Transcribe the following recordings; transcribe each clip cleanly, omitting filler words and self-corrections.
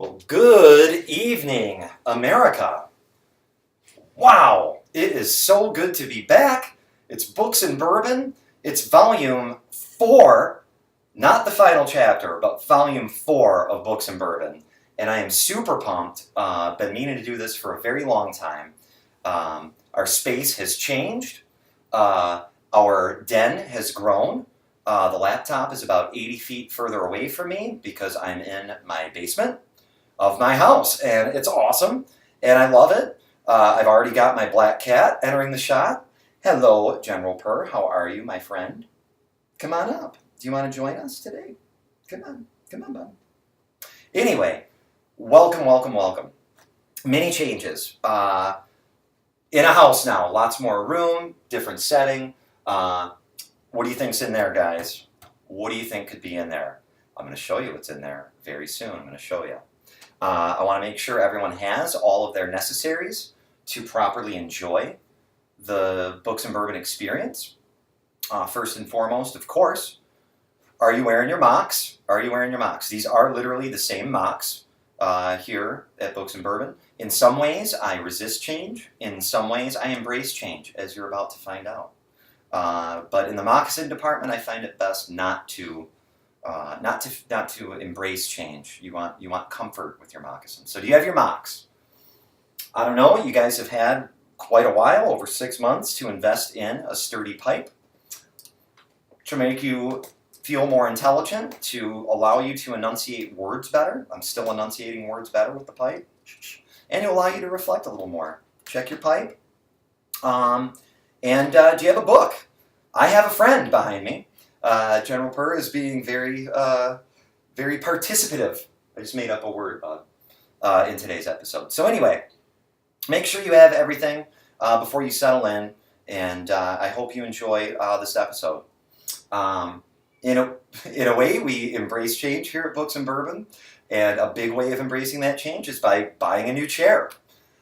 Well, good evening, America. Wow, it is so good to be back. It's Books and Bourbon. It's volume 4, not the final chapter, but volume 4 of Books and Bourbon. And I am super pumped. Been meaning to do this for a very long time. Our space has changed. Our den has grown. The laptop is about 80 feet further away from me because I'm in my basement of my house, and it's awesome, and I love it. I've already got my black cat entering the shot. Hello, General Purr. How are you, my friend? Come on up. Do you want to join us today? Come on, bud. Anyway, welcome. Many changes. In a house now, lots more room, different setting. What do you think's in there, guys? What do you think could be in there? I'm going to show you what's in there very soon. I'm going to show you. I want to make sure everyone has all of their necessaries to properly enjoy the Books and Bourbon experience. First and foremost, of course, are you wearing your mocks? Are you wearing your mocks? These are literally the same mocks here at Books and Bourbon. In some ways, I resist change. In some ways, I embrace change, as you're about to find out. But in the moccasin department, I find it best not to embrace change. You want comfort with your moccasins. So do you have your mocks? I don't know. You guys have had quite a while, over 6 months, to invest in a sturdy pipe to make you feel more intelligent, to allow you to enunciate words better. I'm still enunciating words better with the pipe. And to allow you to reflect a little more. Check your pipe. And do you have a book? I have a friend behind me. General Purr is being very participative. I just made up a word, in today's episode. So anyway, make sure you have everything before you settle in, and I hope you enjoy this episode. In a way, we embrace change here at Books and Bourbon, and a big way of embracing that change is by buying a new chair.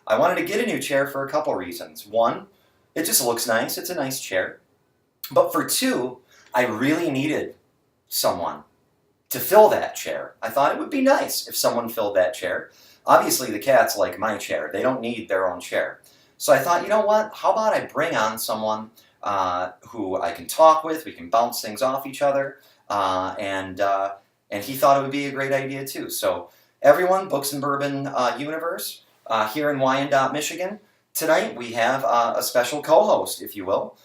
I wanted to get a new chair for a couple reasons. One, it just looks nice. It's a nice chair. But for two, I really needed someone to fill that chair. I thought it would be nice if someone filled that chair. Obviously, the cats like my chair. They don't need their own chair. So I thought, you know what? How about I bring on someone who I can talk with. We can bounce things off each other. And he thought it would be a great idea, too. So everyone, Books and Bourbon universe, here in Wyandotte, Michigan, tonight we have a special co-host, if you will.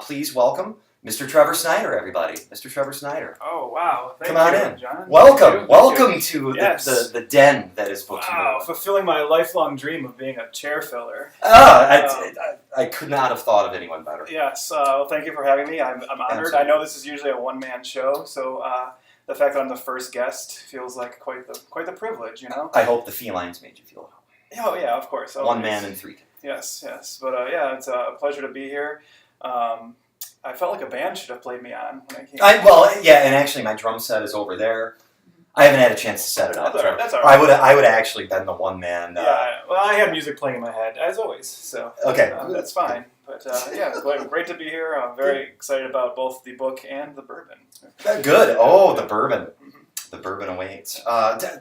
Please welcome Mr. Trevor Snyder, everybody. Mr. Trevor Snyder. Oh, wow. Come on in. John. Welcome to yes. the den that is Books and Wow, Bourbon. fulfilling my lifelong dream of being a chair filler. I could not have thought of anyone better. Yes, well, thank you for having me. I'm honored. Absolutely. I know this is usually a one-man show, so the fact that I'm the first guest feels like quite the privilege, you know? I hope the felines made you feel Oh, yeah, of course. always. One man and 3 cats. Yes. But yeah, it's a pleasure to be here. I felt like a band should have played me on when I came. And actually my drum set is over there. I haven't had a chance to set it up. That's all right. I would have actually been the one man. Well, I had music playing in my head, as always, so okay, that's fine. But yeah, great to be here. I'm very excited about both the book and the bourbon. Good. Oh, the bourbon. The bourbon awaits.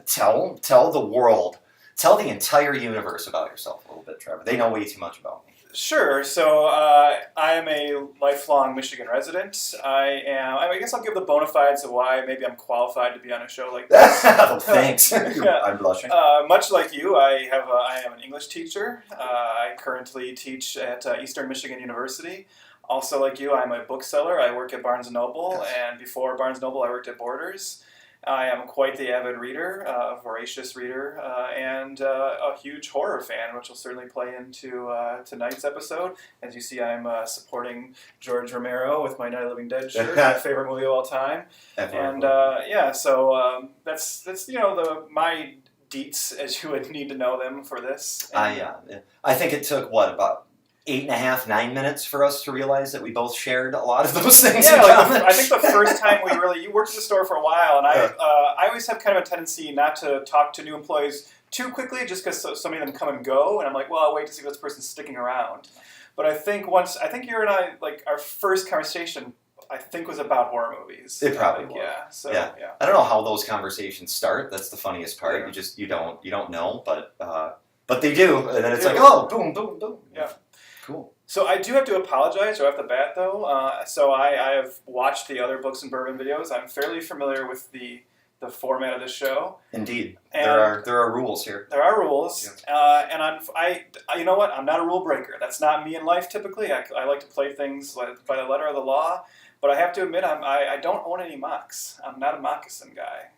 Tell the world, tell the entire universe about yourself a little bit, Trevor. They know way too much about me. Sure. So I am a lifelong Michigan resident. I guess I'll give the bona fides of why maybe I'm qualified to be on a show like this. Thanks. I'm blushing. Much like you, I am an English teacher. I currently teach at Eastern Michigan University. Also, like you, I'm a bookseller. I work at Barnes & Noble, and before Barnes & Noble, I worked at Borders. I am quite the avid reader, voracious reader, and a huge horror fan, which will certainly play into tonight's episode. As you see, I'm supporting George Romero with my Night of the Living Dead shirt, my favorite movie of all time. And so that's my deets, as you would need to know them for this. And I think it took about 8.5, 9 minutes for us to realize that we both shared a lot of those things in common. I think the first time you worked at the store for a while, and I always have kind of a tendency not to talk to new employees too quickly, just because so many of them come and go, and I'm like, well, I'll wait to see if this person's sticking around. But I think you and I, like, our first conversation I think was about horror movies. It probably was. Yeah. So Yeah. yeah. I don't know how those conversations start. That's the funniest part. Yeah. You don't know, but they do, and then it's They like, do. oh, boom, boom, boom. Yeah. Cool. So I do have to apologize right off the bat, though. So I have watched the other Books and Bourbon videos. I'm fairly familiar with the format of the show. Indeed, And there are rules here. There are rules, and you know what? I'm not a rule breaker. That's not me in life typically. I like to play things by the letter of the law, but I have to admit I don't own any mocks. I'm not a moccasin guy.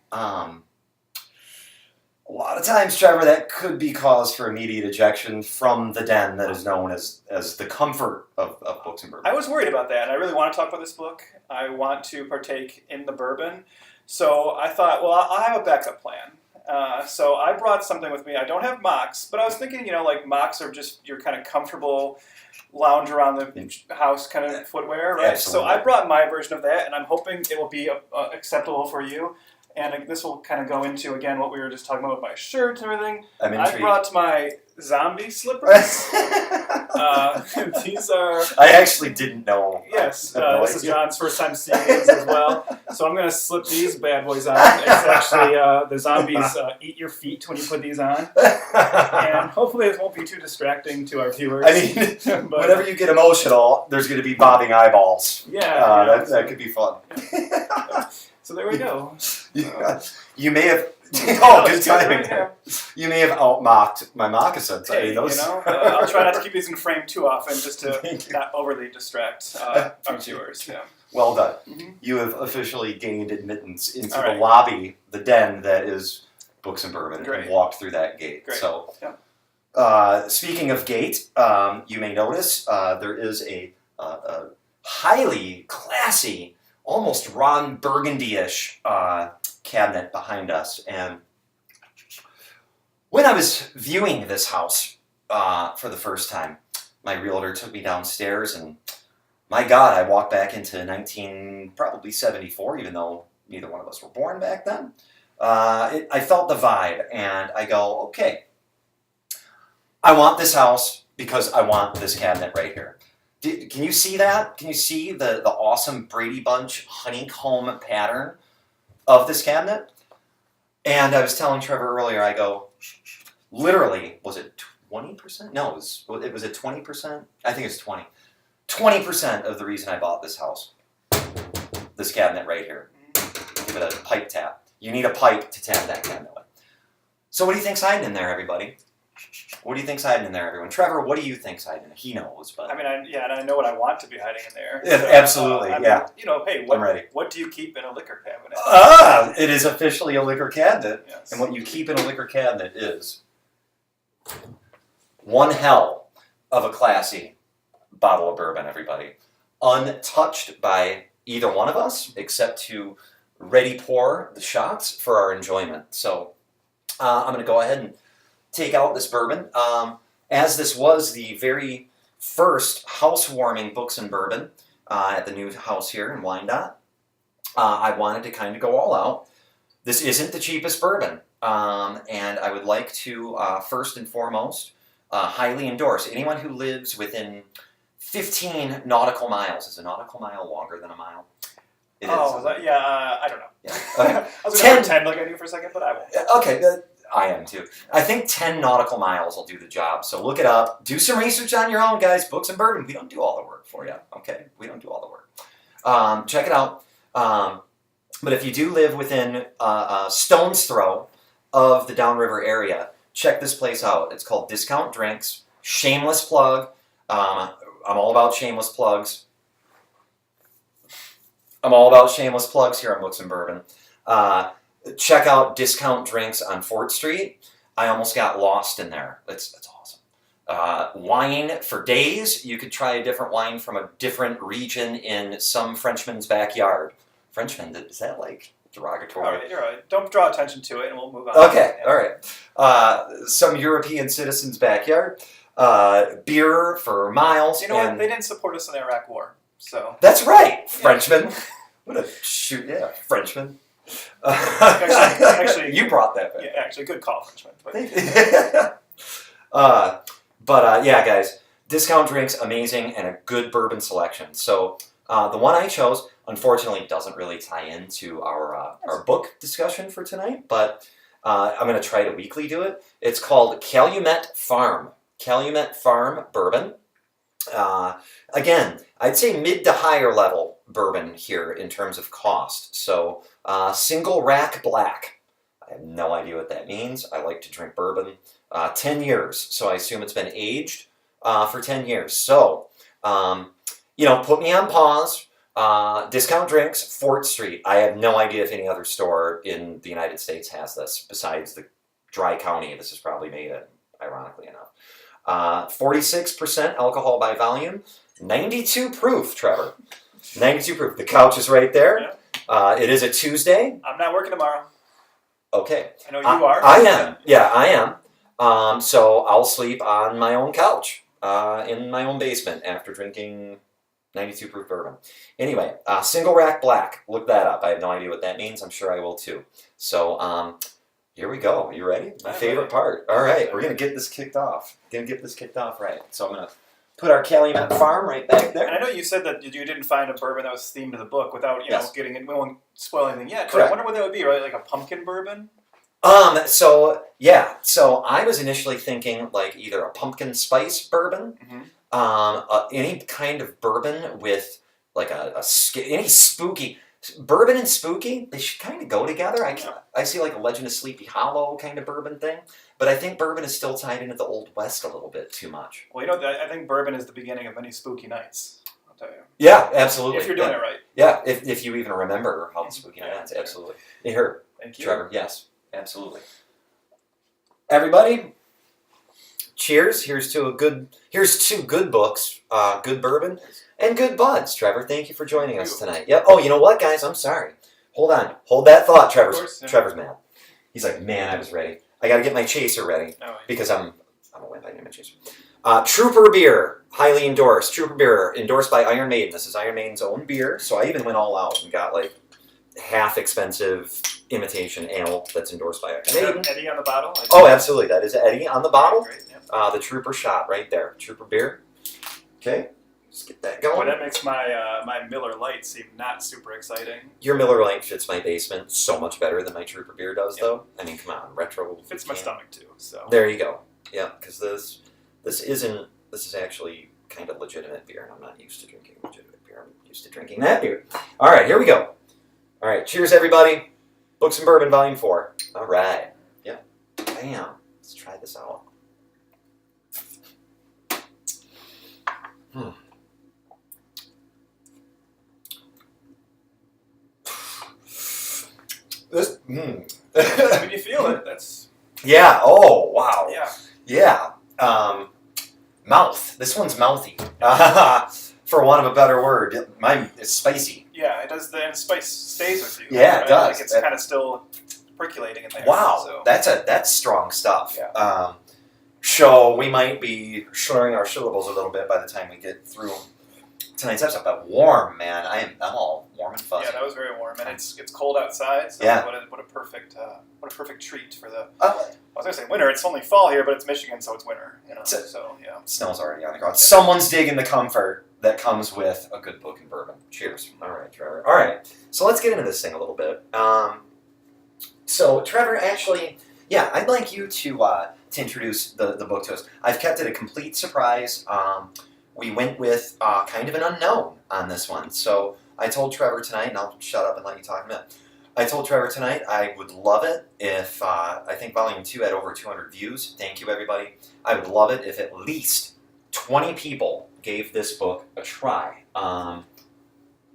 A lot of times, Trevor, that could be cause for immediate ejection from the den that is known as the comfort of Books and Bourbon. I was worried about that, and I really want to talk about this book. I want to partake in the bourbon. So I thought, well, I'll have a backup plan. So I brought something with me. I don't have mocks, but I was thinking, like mocks are just your kind of comfortable lounge around the house kind of footwear, right? Absolutely. So I brought my version of that, and I'm hoping it will be acceptable for you. And this will kind of go into, again, what we were just talking about with my shirt and everything. I'm intrigued. I brought my zombie slippers. These are... I actually didn't know. Yes, this is John's first time seeing these as well. So I'm going to slip these bad boys on. It's actually the zombies eat your feet when you put these on. And hopefully it won't be too distracting to our viewers. I mean, whenever you get emotional, there's going to be bobbing eyeballs. Yeah. That could be fun. So there we go. You may have... Oh, good timing there. You may have out-mocked my moccasins. Hey, I mean, those... I'll try not to keep these in frame too often just to not overly distract our viewers. Yeah. Well done. Mm-hmm. You have officially gained admittance into All the right. lobby, the den that is Books and Bourbon, Great. and walked through that gate. Great. So, Yeah. Speaking of gate, you may notice there is a highly classy, almost Ron Burgundy-ish cabinet behind us. And when I was viewing this house for the first time, my realtor took me downstairs, and my God, I walked back into probably 74, even though neither one of us were born back then. I felt the vibe, and I go, okay, I want this house because I want this cabinet right here. Can you see that? Can you see the awesome Brady Bunch honeycomb pattern of this cabinet? And I was telling Trevor earlier, I go, literally, was it 20%? No, it was at 20%? I think it's 20. 20% of the reason I bought this house. This cabinet right here. Give it a pipe tap. You need a pipe to tap that cabinet with. So what do you think's hiding in there, everybody? What do you think's hiding in there, everyone? Trevor, what do you think's hiding in there? He knows, but... I mean, and I know what I want to be hiding in there. Yeah, absolutely, yeah. Hey, I'm ready. What do you keep in a liquor cabinet? It is officially a liquor cabinet. Yes. And what you keep in a liquor cabinet is one hell of a classy bottle of bourbon, everybody. Untouched by either one of us, except to ready pour the shots for our enjoyment. So I'm going to go ahead and take out this bourbon. As this was the very first housewarming Books and Bourbon at the new house here in Wyandotte, I wanted to kind of go all out. This isn't the cheapest bourbon, and I would like to, first and foremost, highly endorse anyone who lives within 15 nautical miles. Is a nautical mile longer than a mile? It is. I don't know. Yeah. Okay. I was going to pretend like I knew for a second, but I won't. Okay, I am too. I think 10 nautical miles will do the job. So look it up. Do some research on your own, guys. Books and Bourbon. We don't do all the work for you. Okay? We don't do all the work. Check it out. But if you do live within a stone's throw of the Downriver area, check this place out. It's called Discount Drinks. Shameless plug. I'm all about shameless plugs. I'm all about shameless plugs here on Books and Bourbon. Check out Discount Drinks on Fort Street. I almost got lost in there. That's awesome. Wine for days. You could try a different wine from a different region in some Frenchman's backyard. Frenchman, is that like derogatory? All right, you're right. Don't draw attention to it, and we'll move on. Okay, all right. Some European citizen's backyard. Beer for miles. You know what? They didn't support us in the Iraq War, so... That's right, Frenchman. What a shoot, yeah, Frenchman. Actually, you brought that back. Yeah, actually, good call, Frenchman. Yeah, guys, Discount Drinks, amazing, and a good bourbon selection. So the one I chose, unfortunately doesn't really tie into our book discussion for tonight, but I'm going to try to weekly do it. It's called Calumet Farm. Calumet Farm Bourbon. Again, I'd say mid to higher level bourbon here in terms of cost. So single rack black. I have no idea what that means. I like to drink bourbon. 10 years, so I assume it's been aged for 10 years. So, put me on pause. Discount Drinks, Fort Street. I have no idea if any other store in the United States has this besides the Dry County. This is probably made in, ironically enough. 46% alcohol by volume, 92 proof, Trevor. 92 proof. The couch is right there. Yeah. It is a Tuesday. I'm not working tomorrow. Okay. I know you are. I am. Yeah, I am. So I'll sleep on my own couch in my own basement after drinking 92 proof bourbon. Anyway, single rack black. Look that up. I have no idea what that means. I'm sure I will too. So here we go. You ready? My favorite part. All right, we're gonna get this kicked off. Right. So I'm gonna put our Calumet Farm right back there. And I know you said that you didn't find a bourbon that was themed to the book without getting it. We won't spoil anything yet. Correct. I wonder what that would be, right? Like a pumpkin bourbon. So I was initially thinking like either a pumpkin spice bourbon, any kind of bourbon with like any spooky bourbon and spooky. They should kind of go together. I see like a Legend of Sleepy Hollow kind of bourbon thing, but I think bourbon is still tied into the Old West a little bit too much. Well, I think bourbon is the beginning of many spooky nights. I'll tell you. Yeah, absolutely. If you're doing it right. Yeah, if you even remember how the spooky night ends, absolutely. Here, thank you, Trevor. Yes. Absolutely. Everybody, cheers. Here's two good books, good bourbon, and good buds. Trevor, thank you for joining us tonight. Yep. Oh, you know what, guys? I'm sorry. Hold on. Hold that thought, Trevor. Trevor's mad. He's like, man, I was ready. I got to get my chaser ready because I'm a wimp. I need my chaser. Trooper beer, highly endorsed. Trooper beer, endorsed by Iron Maiden. This is Iron Maiden's own beer, so I even went all out and got like half expensive imitation ale that's endorsed by Iron Maiden. Eddie on the bottle? Oh, absolutely. That is Eddie on the bottle. Great, yeah. The Trooper shot right there. Trooper beer. Okay, let's get that going. Boy, that makes my Miller Lite seem not super exciting. Your Miller Lite fits my basement so much better than my Trooper beer does, though. I mean, come on, retro. Fits my stomach too. So there you go. Yeah, because this is actually kind of legitimate beer, and I'm not used to drinking legitimate beer. I'm used to drinking that beer. All right, here we go. All right, cheers, everybody. Books and Bourbon, Volume 4. All right. Yeah. Bam. Let's try this out. This. when you feel it, that's. Yeah. Oh, wow. Yeah. Yeah. Mouth. This one's mouthy. For want of a better word. Mine is spicy. Yeah, it does. The spice stays with you. Yeah, it does. Like it's kind of still percolating in there. Wow, so. that's strong stuff. Yeah. So we might be slurring our syllables a little bit by the time we get through tonight's episode. But warm, man, I'm all warm and fuzzy. Yeah, that was very warm, and it's cold outside. So yeah. What a perfect treat for the. I was gonna say winter. It's only fall here, but it's Michigan, so it's winter. So yeah. Snow's already on the ground. Someone's digging the comfort that comes with a good book and bourbon. Cheers. All right, Trevor. All right, so let's get into this thing a little bit. So Trevor, actually, yeah, I'd like you to introduce the book to us. I've kept it a complete surprise. We went with kind of an unknown on this one. So I told Trevor tonight, and I'll shut up and let you talk a minute. I told Trevor tonight I would love it if, I think Volume 2 had over 200 views. Thank you, everybody. I would love it if at least 20 people gave this book a try.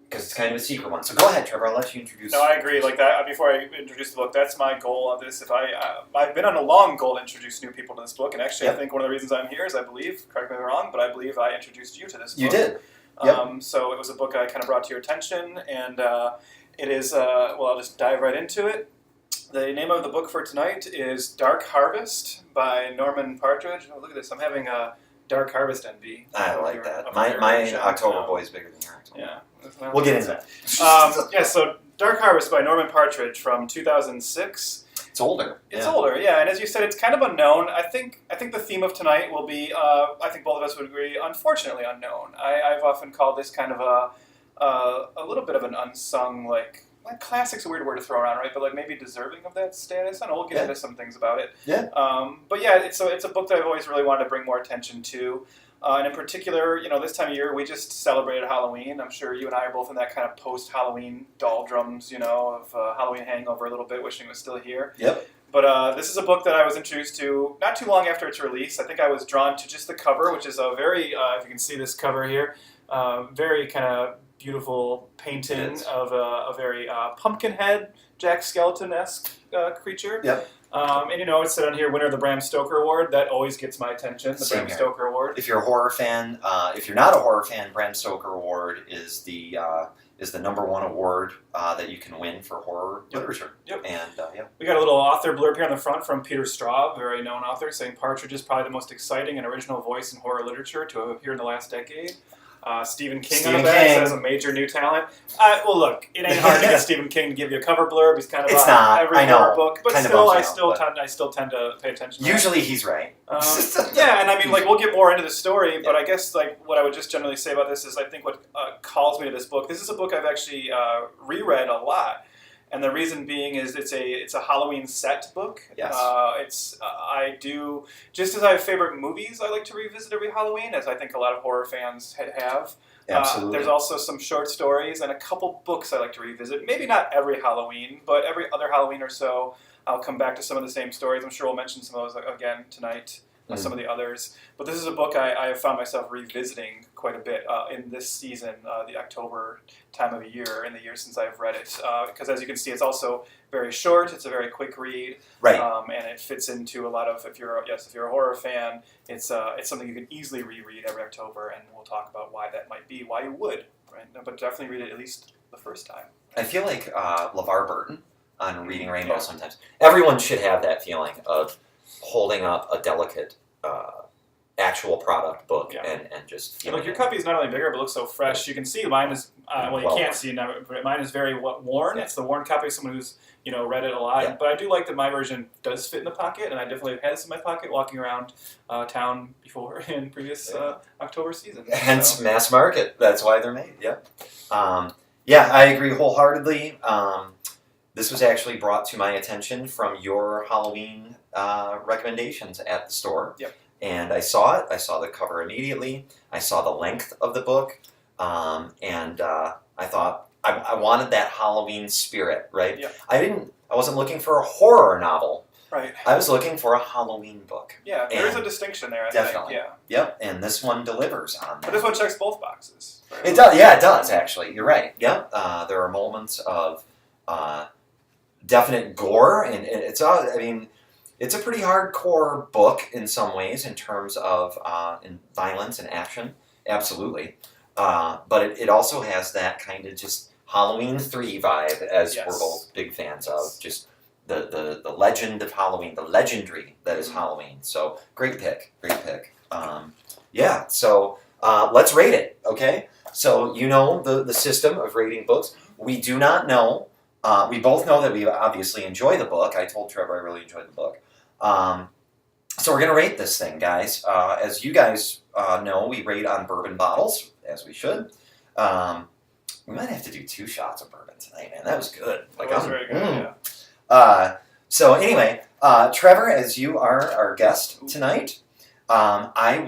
Because it's kind of a secret one. So go ahead, Trevor. I'll let you introduce. No, I agree. Like that. Before I introduce the book, that's my goal of this. If I've been on a long goal to introduce new people to this book, and actually, I think one of the reasons I'm here is I believe, correct me if I'm wrong, but I believe I introduced you to this book. You did. Yep. So it was a book I kind of brought to your attention, and it is. Well, I'll just dive right into it. The name of the book for tonight is Dark Harvest by Norman Partridge. Oh, look at this! I'm having a Dark Harvest envy. I like that. My October boy is bigger than your October. Yeah. We'll get into that. So Dark Harvest by Norman Partridge from 2006. It's older. It's older, yeah. And as you said, it's kind of unknown. I think the theme of tonight will be, I think both of us would agree, unfortunately unknown. I've often called this kind of a little bit of an unsung, like classic's a weird word to throw around, right? But like maybe deserving of that status. I don't know, we'll get into some things about it. Yeah. But yeah, it's a book that I've always really wanted to bring more attention to. And in particular, this time of year, we just celebrated Halloween. I'm sure you and I are both in that kind of post-Halloween doldrums, of Halloween hangover a little bit, wishing it was still here. Yep. But this is a book that I was introduced to not too long after its release. I think I was drawn to just the cover, which is a very, if you can see this cover here, very kind of beautiful painting of a very pumpkin head, Jack Skellington-esque creature. Yep. And it said on here, winner of the Bram Stoker Award. That always gets my attention, the Same Bram here. Stoker Award. If you're a horror fan, if you're not a horror fan, Bram Stoker Award is the #1 award that you can win for horror literature. Yep. And We got a little author blurb here on the front from Peter Straub, a very known author, saying Partridge is probably the most exciting and original voice in horror literature to have appeared in the last decade. Stephen King on the back says a major new talent. Well, look, it ain't hard to get Stephen King to give you a cover blurb. He's kind of on every horror book, but still, I still tend to pay attention to usually he's right. Yeah, and I mean, we'll get more into the story, but I guess what I would just generally say about this is I think what calls me to this book. This is a book I've actually reread a lot. And the reason being is it's a Halloween set book. Yes. I do, just as I have favorite movies I like to revisit every Halloween, as I think a lot of horror fans have. Absolutely. There's also some short stories and a couple books I like to revisit. Maybe not every Halloween, but every other Halloween or so, I'll come back to some of the same stories. I'm sure we'll mention some of those again tonight. Some of the others. But this is a book I have found myself revisiting quite a bit in this season, the October time of year, in the years since I've read it. Because as you can see, it's also very short. It's a very quick read. Right. And it fits into a lot of, if you're a horror fan, it's something you can easily reread every October, and we'll talk about why that might be, why you would. Right? But definitely read it at least the first time. I feel like LeVar Burton on Reading Rainbow sometimes. Everyone should have that feeling of holding up a delicate actual product book and just look, your copy is not only bigger but looks so fresh. You can see mine is you can't see it now, but mine is very worn. It's the worn copy of someone who's read it a lot. But I do like that my version does fit in the pocket, and I definitely have had this in my pocket walking around town before in previous October seasons. Hence mass market. That's why they're made. I agree wholeheartedly. This was actually brought to my attention from your Halloween recommendations at the store. Yep. And I saw it. I saw the cover immediately. I saw the length of the book. And I thought I wanted that Halloween spirit, right? Yep. I wasn't looking for a horror novel. Right. I was looking for a Halloween book. Yeah, there's a distinction there, I definitely. think. Yep, and this one delivers on that. But this one checks both boxes. Right? It does. Yeah, it does, actually. You're right. Yep. There are moments of definite gore, and it's a pretty hardcore book in some ways in terms of in violence and action, absolutely. But it also has that kind of just Halloween 3 vibe, as we're both big fans of. Just the legend of Halloween, the legendary that is Halloween. So great pick. So let's rate it, okay? So the system of rating books. We do not know. We both know that we obviously enjoy the book. I told Trevor I really enjoyed the book. So we're going to rate this thing, guys. As you guys know, we rate on bourbon bottles, as we should. We might have to do 2 shots of bourbon tonight, man. That was good. That was very good, yeah. So anyway, Trevor, as you are our guest tonight, I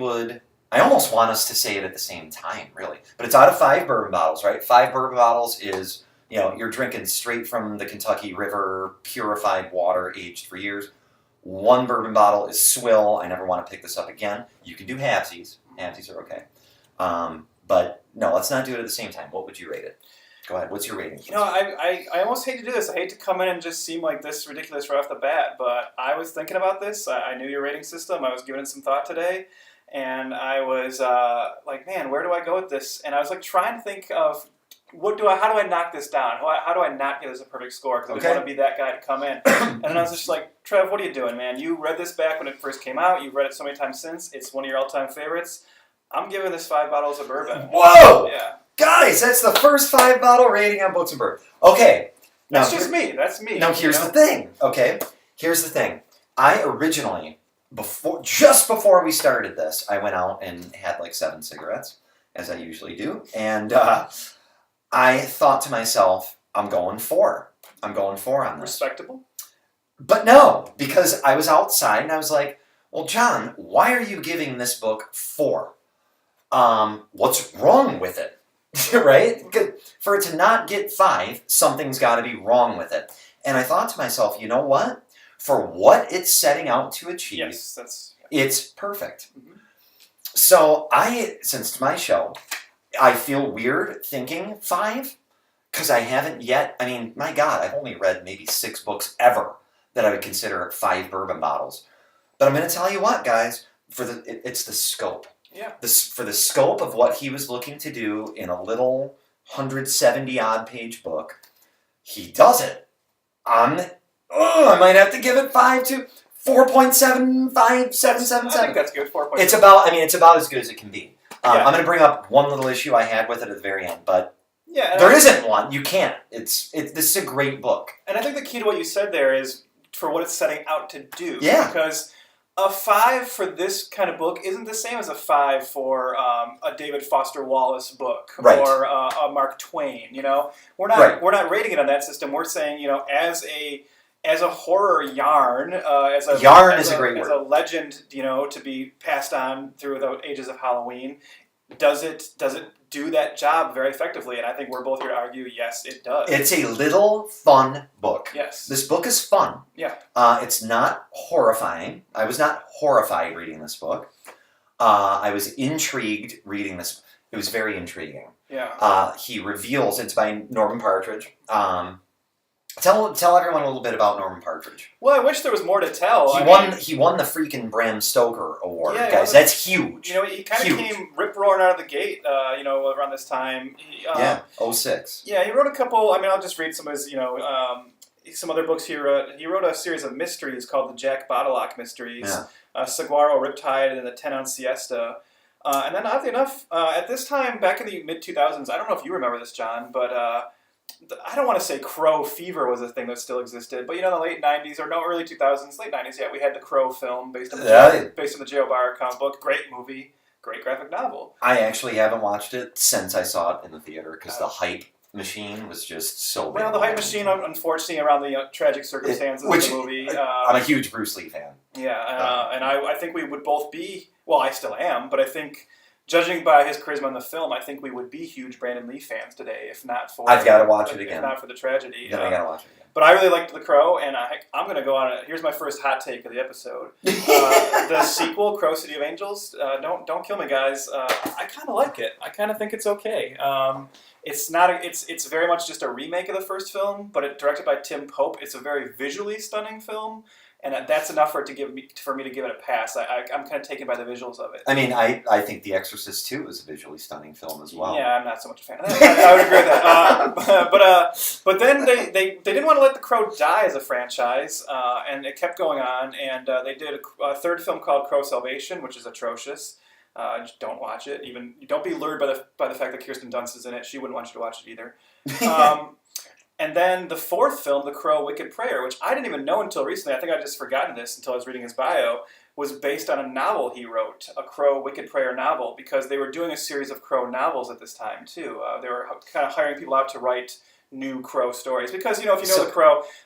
almost want us to say it at the same time, really. But it's out of 5 bourbon bottles, right? 5 bourbon bottles is, you're drinking straight from the Kentucky River, purified water, aged for years. 1 bourbon bottle is swill. I never want to pick this up again. You can do halvesies. Halvesies are okay. But no, let's not do it at the same time. What would you rate it? Go ahead. What's your rating? I almost hate to do this. I hate to come in and just seem like this ridiculous right off the bat, but I was thinking about this. I knew your rating system. I was giving it some thought today, and I was like, man, where do I go with this? And I was like trying to think of how do I knock this down? How do I not give this a perfect score? Because I just want to be that guy to come in. And then I was just like, Trev, what are you doing, man? You read this back when it first came out. You've read it so many times since. It's one of your all-time favorites. I'm giving this 5 bottles of bourbon. Whoa! Yeah. Guys, that's the first 5-bottle rating on Books and Bourbon. Okay. Now, that's just me. That's me. Now, here's the thing, okay? Here's the thing. I originally, just before we started this, I went out and had like 7 cigarettes, as I usually do. And I thought to myself, I'm going 4. I'm going 4 on this. Respectable. But no, because I was outside and I was like, well, John, why are you giving this book 4? What's wrong with it? Right? For it to not get 5, something's got to be wrong with it. And I thought to myself, you know what? For what it's setting out to achieve, it's perfect. Mm-hmm. So since it's my show, I feel weird thinking 5 because I haven't yet. I mean, my God, I've only read maybe 6 books ever that I would consider 5 bourbon bottles. But I'm going to tell you what, guys, it's the scope. Yeah. For the scope of what he was looking to do in a little 170-odd page book, he does it. I might have to give it 5 to 4.75777. I think that's good. 4.7. It's about as good as it can be. Yeah. I'm going to bring up one little issue I had with it at the very end, but yeah, there isn't one. You can't. This is a great book. And I think the key to what you said there is for what it's setting out to do. Yeah. Because a 5 for this kind of book isn't the same as a 5 for a David Foster Wallace book or a Mark Twain. You know, we're not rating it on that system. We're saying, you know, as a horror yarn, as a legend, you know, to be passed on through the ages of Halloween, does it do that job very effectively? And I think we're both here to argue, yes, it does. It's a little fun book. Yes. This book is fun. Yeah. It's not horrifying. I was not horrified reading this book. I was intrigued reading this. It was very intriguing. Yeah. He reveals, it's by Norman Partridge. Tell everyone a little bit about Norman Partridge. Well, I wish there was more to tell. He won the freaking Bram Stoker Award, guys. That's huge. You know, he kind of came rip-roaring out of the gate, you know, around this time. 06. Yeah, he wrote a couple, I mean, I'll just read some of his, you know, some other books he wrote. He wrote a series of mysteries called the Jack Bottlelock Mysteries, Saguaro Riptide, and the 10-Ounce Siesta. And then, oddly enough, at this time, back in the mid-2000s, I don't know if you remember this, John, but I don't want to say Crow fever was a thing that still existed, but you know, in the late 90s, or no, early 2000s, late 90s, we had the Crow film based on the Joe Barr comic book. Great movie, great graphic novel. I actually haven't watched it since I saw it in the theater because the hype machine was just so big. Well, the hype machine, unfortunately, around the tragic circumstances of the movie. I'm a huge Bruce Lee fan. Yeah, and I think we would both be, well, I still am, but I think, judging by his charisma in the film, I think we would be huge Brandon Lee fans today, if not for... I've got to watch it again. If not for the tragedy. Then I got to watch it again. But I really liked The Crow, and I'm going to go on it. Here's my first hot take of the episode. The sequel, Crow City of Angels, don't kill me, guys. I kind of like it. I kind of think it's okay. It's very much just a remake of the first film, but it's directed by Tim Pope. It's a very visually stunning film. And that's enough for me to give it a pass. I'm kind of taken by the visuals of it. I mean, I think The Exorcist 2 is a visually stunning film as well. Yeah, I'm not so much a fan of that. I would agree with that. But then they didn't want to let The Crow die as a franchise, and it kept going on. And they did a third film called Crow Salvation, which is atrocious. Just don't watch it. Even don't be lured by the fact that Kirsten Dunst is in it. She wouldn't want you to watch it either. And then the fourth film, The Crow Wicked Prayer, which I didn't even know until recently, I think I'd just forgotten this until I was reading his bio, was based on a novel he wrote, a Crow Wicked Prayer novel, because they were doing a series of Crow novels at this time, too. They were kind of hiring people out to write new Crow stories. Because, you know, if you know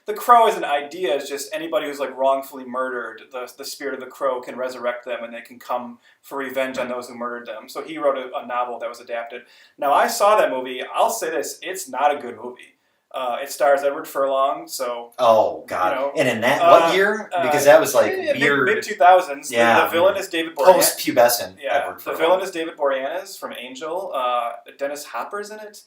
the Crow as an idea is just anybody who's, like, wrongfully murdered, the spirit of the Crow can resurrect them and they can come for revenge on those who murdered them. So he wrote a novel that was adapted. Now, I saw that movie. I'll say this, it's not a good movie. It stars Edward Furlong, so... Oh, God. You know, and in that, what year? Because that was, like, weird... Mid-2000s. Yeah. The villain is David Boreanaz. Post-pubescent Edward Furlong. The villain is David Boreanaz from Angel. Dennis Hopper's in it.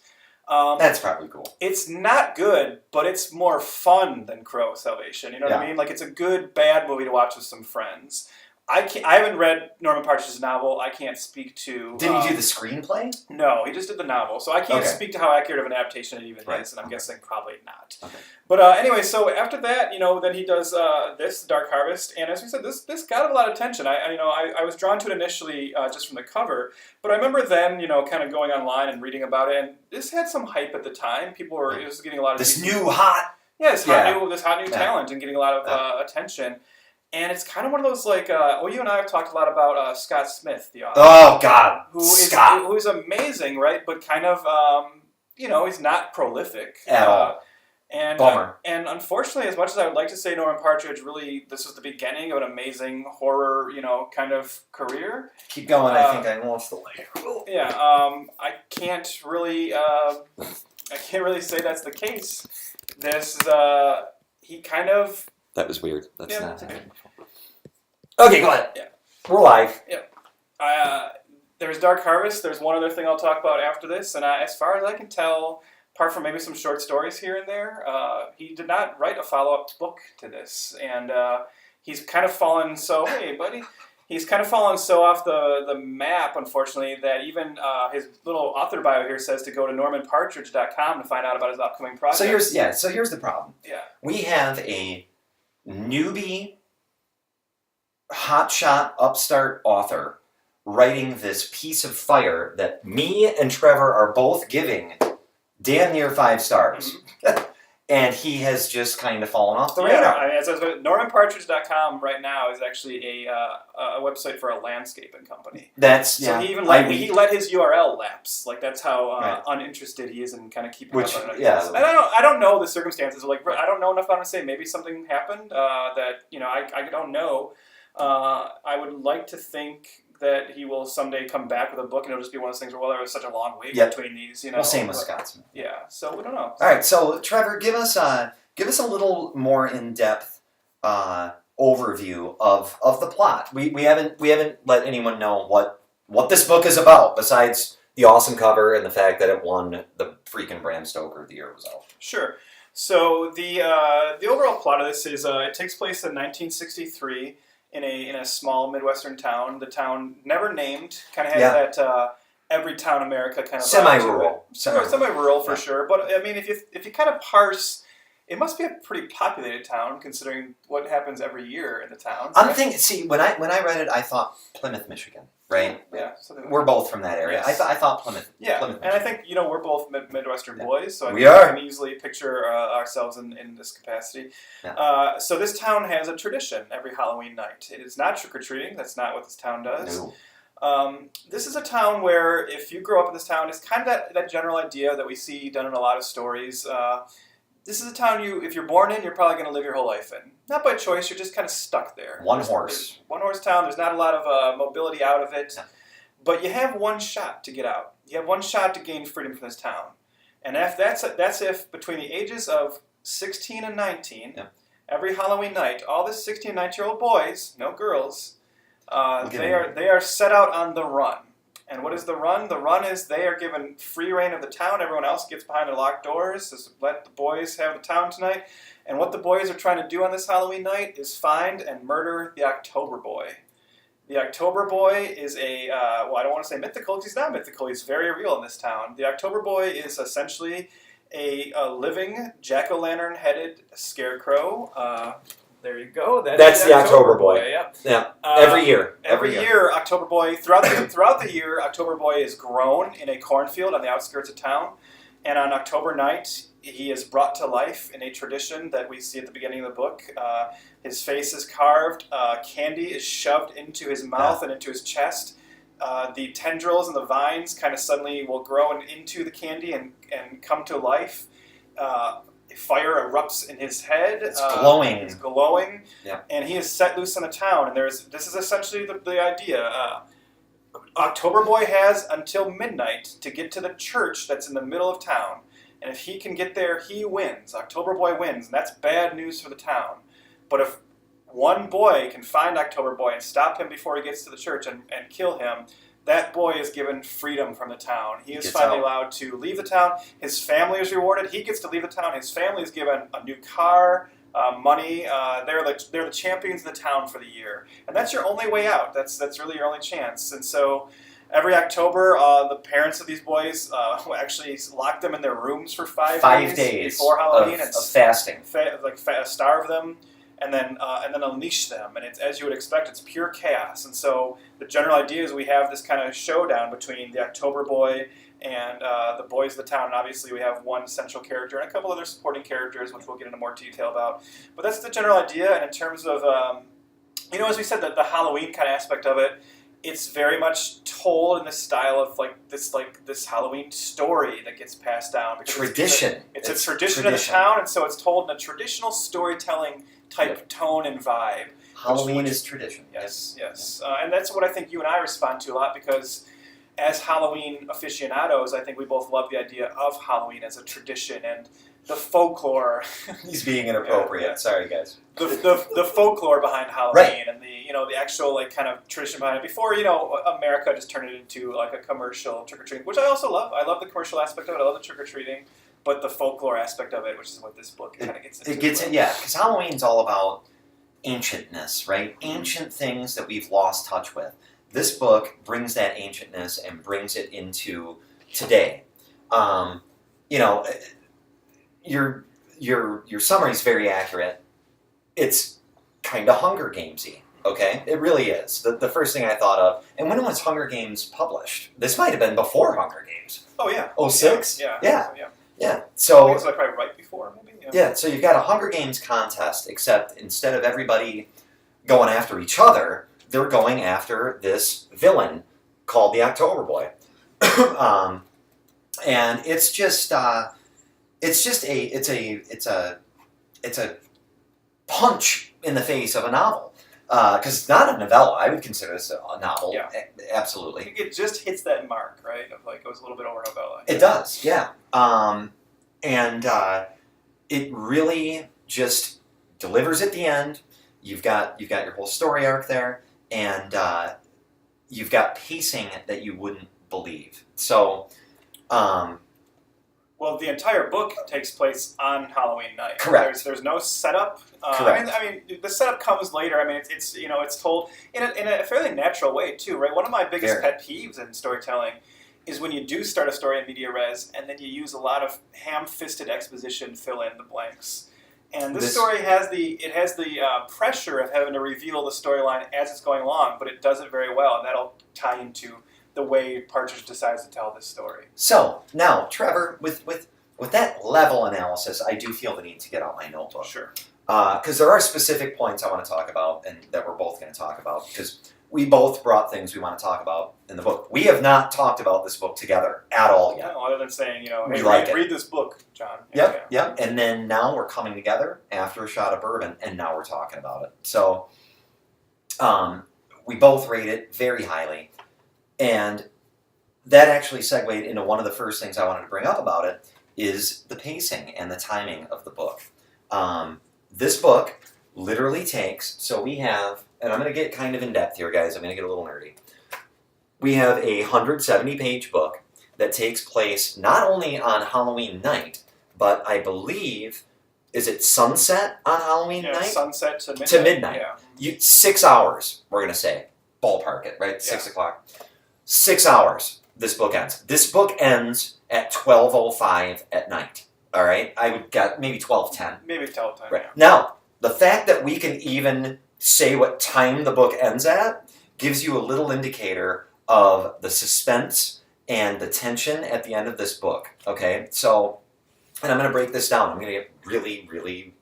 That's probably cool. It's not good, but it's more fun than Crow Salvation. You know what I mean? Like, it's a good, bad movie to watch with some friends. I haven't read Norman Partridge's novel. I can't speak to... Did he do the screenplay? No, he just did the novel. So I can't speak to how accurate of an adaptation it even is, and I'm guessing probably not. Okay. But anyway, so after that, you know, then he does this, Dark Harvest, and as we said, this got a lot of attention. I was drawn to it initially just from the cover, but I remember then, you know, kind of going online and reading about it, and this had some hype at the time. It was getting a lot of... This hot new talent and getting a lot of attention. And it's kind of one of those, like, you and I have talked a lot about Scott Smith, the author. Oh, God. Scott. Who's amazing, right? But kind of, he's not prolific At all. And Bummer. And unfortunately, as much as I would like to say Norman Partridge, really, this was the beginning of an amazing horror, kind of career. Keep going. I think I lost the light. Yeah, I can't really say that's the case. This he kind of. That was weird. That's yeah, not. okay. Okay, go ahead. Yeah, we're live. Yeah. There's Dark Harvest. There's one other thing I'll talk about after this, and as far as I can tell, apart from maybe some short stories here and there, he did not write a follow-up book to this, and he's kind of fallen so. Hey, buddy. He's kind of fallen so off the map, unfortunately, that even his little author bio here says to go to normanpartridge.com to find out about his upcoming project. So here's the problem. Yeah. We have a newbie, hotshot, upstart author writing this piece of fire that me and Trevor are both giving damn near 5 stars. Mm-hmm. And he has just kind of fallen off the radar. I mean, as normanpartridge.com right now is actually a website for a landscaping company. So he even let his URL lapse. Like that's how uninterested he is in kind of keeping up on it. Yeah. And I don't know the circumstances. Like I don't know enough about him to say maybe something happened that I don't know. I would like to think that he will someday come back with a book, and it'll just be one of those things where, there was such a long wait between these, Well, same with Scotsman. Yeah, so we don't know. All right, so Trevor, give us a little more in-depth overview of the plot. We haven't let anyone know what this book is about, besides the awesome cover and the fact that it won the freaking Bram Stoker the year it was out. Sure. So the overall plot of this is it takes place in 1963. In a small Midwestern town, the town never named, kind of has that every town America kind of semi-rural, semi-rural for sure. But I mean, if you kind of parse, it must be a pretty populated town considering what happens every year in the town. I'm thinking. See, when I read it, I thought Plymouth, Michigan, right? Yeah, we're both from that area. Yes. I thought Plymouth. Yeah, Plymouth, and I think we're both Midwestern boys, so I can easily picture ourselves in this capacity. Yeah. So this town has a tradition every Halloween night. It is not trick-or-treating. That's not what this town does. No. This is a town where if you grow up in this town, it's kind of that general idea that we see done in a lot of stories. This is a town if you're born in, you're probably going to live your whole life in. Not by choice, you're just kind of stuck there. One horse town, there's not a lot of mobility out of it. No. But you have one shot to get out. You have one shot to gain freedom from this town. And if that's if between the ages of 16 and 19, every Halloween night, all the 16 and 19-year-old boys, no girls, they are set out on the run. And what is the run? The run is they are given free reign of the town. Everyone else gets behind their locked doors. Just let the boys have the town tonight. And what the boys are trying to do on this Halloween night is find and murder the October Boy. The October Boy is I don't want to say mythical because he's not mythical. He's very real in this town. The October Boy is essentially a living jack-o'-lantern-headed scarecrow. There you go. That's the October Boy. Yeah. Every year. Every year, October Boy. Throughout the year, October Boy is grown in a cornfield on the outskirts of town, and on October night, he is brought to life in a tradition that we see at the beginning of the book. His face is carved. Candy is shoved into his mouth and into his chest. The tendrils and the vines kind of suddenly will grow into the candy and come to life. Fire erupts in his head. It's glowing. It's glowing. Yeah. And he is set loose on the town. And this is essentially the idea. October Boy has until midnight to get to the church that's in the middle of town. And if he can get there, he wins. October Boy wins. And that's bad news for the town. But if one boy can find October Boy and stop him before he gets to the church and kill him, that boy is given freedom from the town. He is finally allowed to leave the town. His family is rewarded. He gets to leave the town. His family is given a new car, money. They're the champions of the town for the year. And that's your only way out. That's really your only chance. And so every October, the parents of these boys will actually lock them in their rooms for 5 days before Halloween of fasting. Starve them. And then unleash them, and it's as you would expect. It's pure chaos, and so the general idea is we have this kind of showdown between the October Boy and the boys of the town. And obviously, we have one central character and a couple other supporting characters, which we'll get into more detail about. But that's the general idea. And in terms of, as we said, the Halloween kind of aspect of it, it's very much told in the style of this Halloween story that gets passed down. Tradition. It's a tradition of the town, and so it's told in a traditional storytelling type tone and vibe. Halloween is tradition. Yes. And that's what I think you and I respond to a lot, because as Halloween aficionados, I think we both love the idea of Halloween as a tradition and the folklore. He's being inappropriate. Yeah. Sorry, guys. The folklore behind Halloween, and the actual kind of tradition behind it. Before America just turned it into like a commercial trick or treating, which I also love. I love the commercial aspect of it. I love the trick or treating, but the folklore aspect of it, which is what this book kind of gets into. It gets it, yeah, because Halloween's all about ancientness, right? Ancient things that we've lost touch with. This book brings that ancientness and brings it into today. Your summary is very accurate. It's kind of Hunger Gamesy, okay? It really is. The first thing I thought of, and when was Hunger Games published? This might have been before Hunger Games. Oh yeah. 06? Yeah. So I think it's like probably right before, maybe. Yeah. So you've got a Hunger Games contest, except instead of everybody going after each other, they're going after this villain called the October Boy, and it's a punch in the face of a novel, because it's not a novella. I would consider this a novel. Yeah. Absolutely. It just hits that mark, right? Of like it was a little bit over novella. It does, yeah. And it really just delivers at the end. You've got your whole story arc there, and you've got pacing that you wouldn't believe. So, well, the entire book takes place on Halloween night. Correct. There's no setup. Correct. I mean, the setup comes later. I mean, it's told in a fairly natural way too, right? One of my biggest pet peeves in storytelling is when you do start a story in media res and then you use a lot of ham-fisted exposition fill in the blanks. And this story has the pressure of having to reveal the storyline as it's going along, but it does it very well, and that'll tie into the way Partridge decides to tell this story. So now, Trevor, with that level analysis, I do feel the need to get out my notebook. Sure. Because there are specific points I want to talk about, and that we're both going to talk about, because we both brought things we want to talk about in the book. We have not talked about this book together at all yet. No, other than saying, hey, read this book, John. Yep. And then now we're coming together after a shot of bourbon, and now we're talking about it. So we both rate it very highly. And that actually segued into one of the first things I wanted to bring up about it, is the pacing and the timing of the book. This book literally takes, so we have, and I'm going to get kind of in depth here, guys. I'm going to get a little nerdy. We have a 170-page book that takes place not only on Halloween night, but I believe, is it sunset on Halloween night? Sunset to midnight. To midnight. Yeah. 6 hours, we're going to say. Ballpark it, right? 6 o'clock. 6 hours, this book ends. This book ends at 12:05 at night. All right? I would get maybe 12:10. Maybe 12:10, right. Now, the fact that we can even say what time the book ends at gives you a little indicator of the suspense and the tension at the end of this book. Okay? So, and I'm going to break this down. I'm going to get really, really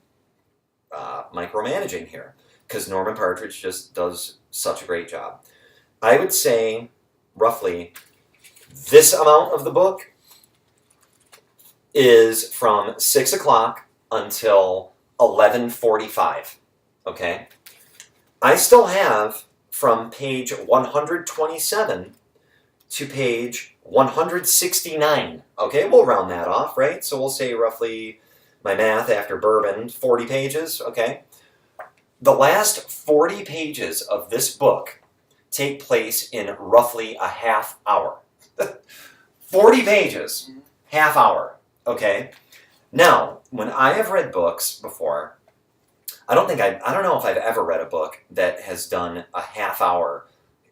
micromanaging here, because Norman Partridge just does such a great job. I would say roughly this amount of the book is from 6 o'clock until 11:45. Okay? I still have from page 127 to page 169. Okay, we'll round that off, right? So we'll say roughly, my math after bourbon, 40 pages, okay? The last 40 pages of this book take place in roughly a half hour. 40 pages, half hour, okay? Now, when I have read books before, I don't know if I've ever read a book that has done a half hour.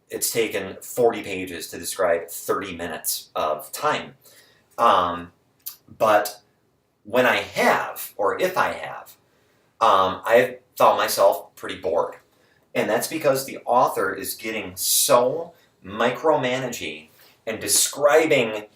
It's taken 40 pages to describe 30 minutes of time. But when I have, or if I have found myself pretty bored. And that's because the author is getting so micromanaging and describing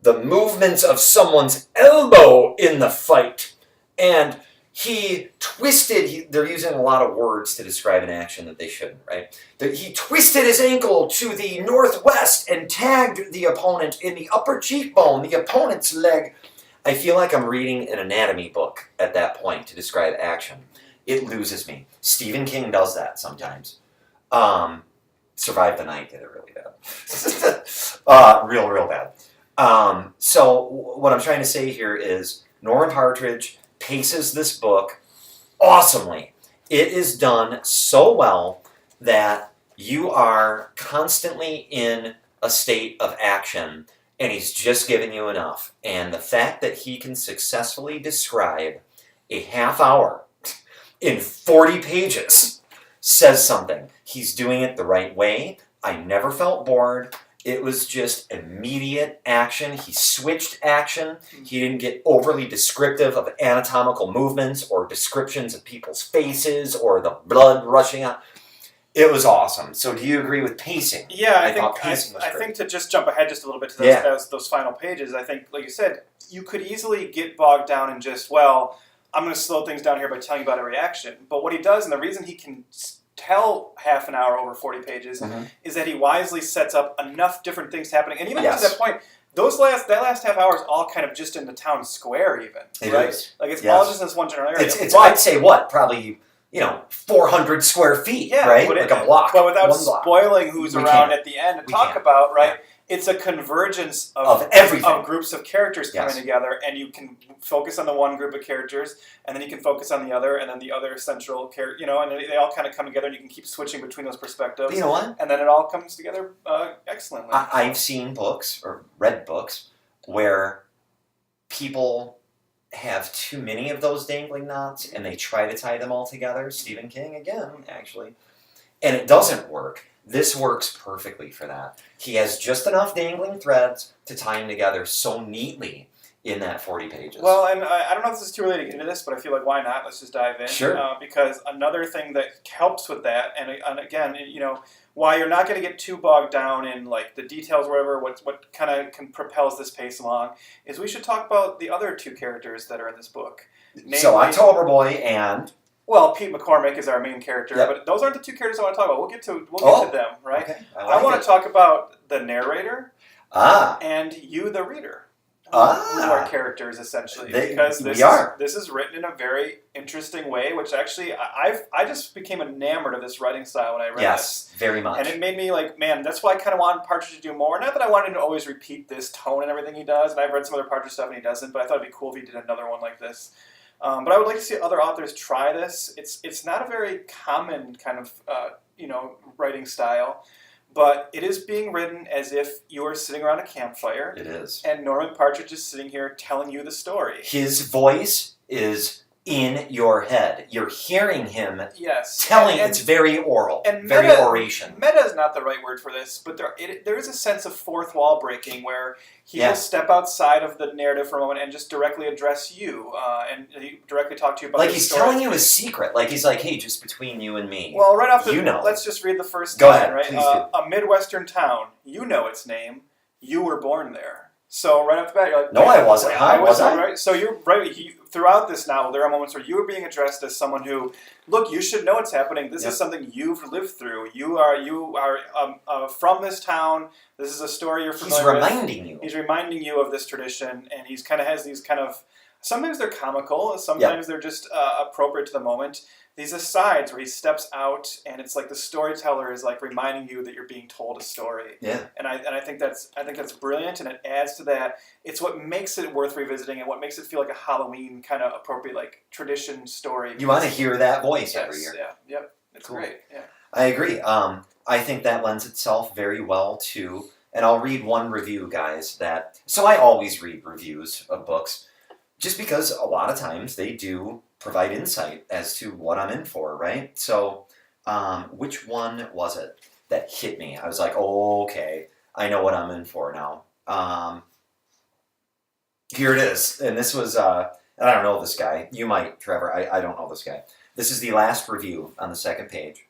the movements of someone's elbow in the fight, and He twisted, they're using a lot of words to describe an action that they shouldn't, right? He twisted his ankle to the northwest and tagged the opponent in the upper cheekbone, the opponent's leg. I feel like I'm reading an anatomy book at that point to describe action. It loses me. Stephen King does that sometimes. Survive the Night did it really bad. Real bad. So what I'm trying to say here is Norman Partridge paces this book awesomely. It is done so well that you are constantly in a state of action, and he's just giving you enough. And the fact that he can successfully describe a half hour in 40 pages says something. He's doing it the right way. I never felt bored. It was just immediate action. He switched action. He didn't get overly descriptive of anatomical movements or descriptions of people's faces or the blood rushing out. It was awesome. So do you agree with pacing? Yeah, I think to just jump ahead just a little bit to those final pages, I think, like you said, you could easily get bogged down in just, well, I'm going to slow things down here by telling you about every action. But what he does, and the reason he can tell half an hour over 40 pages, is that he wisely sets up enough different things happening. And even to that point, that last half hour is all kind of just in the town square even. It right? is. Like it's all just in this one general area. I'd say probably 400 square feet, right? Like a block. But without spoiling who's around at the end to talk about, right? Yeah. It's a convergence of everything, of groups of characters coming together, and you can focus on the one group of characters, and then you can focus on the other, and then the other central character, and they all kind of come together, and you can keep switching between those perspectives. But you know what? And then it all comes together excellently. I've seen books, or read books, where people have too many of those dangling knots, and they try to tie them all together. Stephen King, again, actually. And it doesn't work. This works perfectly for that. He has just enough dangling threads to tie them together so neatly in that 40 pages. Well, and I don't know if this is too early to get into this, but I feel like why not? Let's just dive in. Sure. Because another thing that helps with that, and again, why you're not going to get too bogged down in like the details, whatever, what kind of propels this pace along, is we should talk about the other two characters that are in this book. So October Boy and... Well, Pete McCormick is our main character, but those aren't the two characters I want to talk about. We'll get to them, right? Okay. I want to talk about the narrator and you, the reader, who are characters essentially. Because this is written in a very interesting way, which actually I just became enamored of this writing style when I read this. Yes, very much. And it made me like, man, that's why I kind of wanted Partridge to do more. Not that I wanted him to always repeat this tone and everything he does, and I've read some other Partridge stuff and he doesn't, but I thought it'd be cool if he did another one like this. But I would like to see other authors try this. It's not a very common kind of writing style, but it is being written as if you are sitting around a campfire. It is. And Norman Partridge is sitting here telling you the story. His voice is in your head. You're hearing him it's very oral, and very oration. Meta is not the right word for this, but there is a sense of fourth wall breaking where he will step outside of the narrative for a moment and just directly address you and directly talk to you about like he's telling you a secret. Like he's like, hey, just between you and me. Well, right off let's just read the first Go line, ahead, right? Please do. A Midwestern town, you know its name. You were born there. So right off the bat, you're like, no, I wasn't. I wasn't. Right? So you're right. Throughout this novel, there are moments where you are being addressed as someone who, look, you should know what's happening. This is something you've lived through. You are from this town. This is a story you're familiar with. He's reminding you. He's reminding you of this tradition, and he's kind of has these kind of. Sometimes they're comical. Sometimes they're just appropriate to the moment. These asides where he steps out, and it's like the storyteller is like reminding you that you're being told a story. Yeah. And I think that's brilliant, and it adds to that. It's what makes it worth revisiting, and what makes it feel like a Halloween kind of appropriate like tradition story. You want to hear that voice every year. Yeah. Yep. It's cool. Great. Yeah. I agree. I think that lends itself very well to, and I'll read one review, guys. So I always read reviews of books, just because a lot of times they do provide insight as to what I'm in for, right? So, which one was it that hit me? I was like, oh, okay, I know what I'm in for now. Here it is. And this was, and I don't know this guy. You might, Trevor. I don't know this guy. This is the last review on the second page.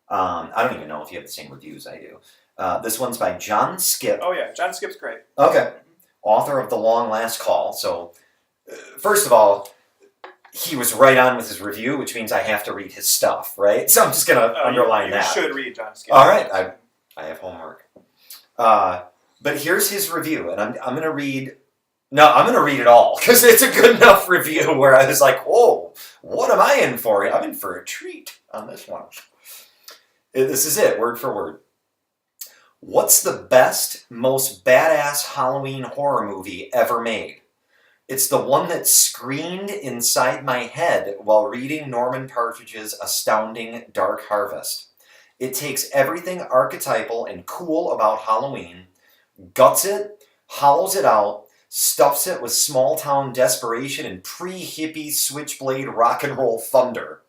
I don't even know if you have the same reviews I do. This one's by John Skip. Oh, yeah. John Skip's great. Okay. Author of The Long Last Call. So, first of all, he was right on with his review, which means I have to read his stuff, right? So I'm just going to underline that. You should read John Skinner. All right, I have homework. But here's his review, and I'm going to read. No, I'm going to read it all because it's a good enough review where I was like, "Whoa, what am I in for? I'm in for a treat on this one." This is it, word for word. What's the best, most badass Halloween horror movie ever made? It's the one that screamed inside my head while reading Norman Partridge's astounding Dark Harvest. It takes everything archetypal and cool about Halloween, guts it, hollows it out, stuffs it with small-town desperation and pre-hippie switchblade rock and roll thunder,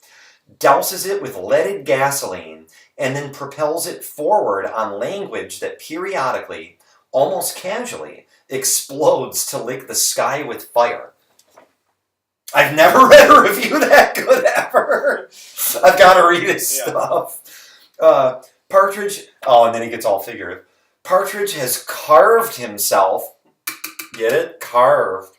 douses it with leaded gasoline, and then propels it forward on language that periodically, almost casually, explodes to lick the sky with fire. I've never read a review that good ever. I've got to read his stuff. Partridge, and then he gets all figurative. Partridge has carved himself, get it? Carved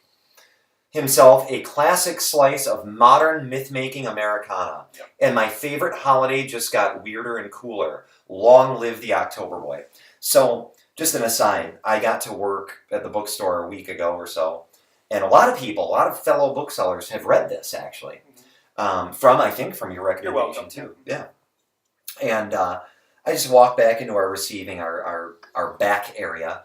himself a classic slice of modern myth-making Americana. Yep. And my favorite holiday just got weirder and cooler. Long live the October Boy. So, just an aside, I got to work at the bookstore a week ago or so, and a lot of fellow booksellers have read this, actually. From your recommendation, too. Yeah. And I just walked back into our receiving, our back area,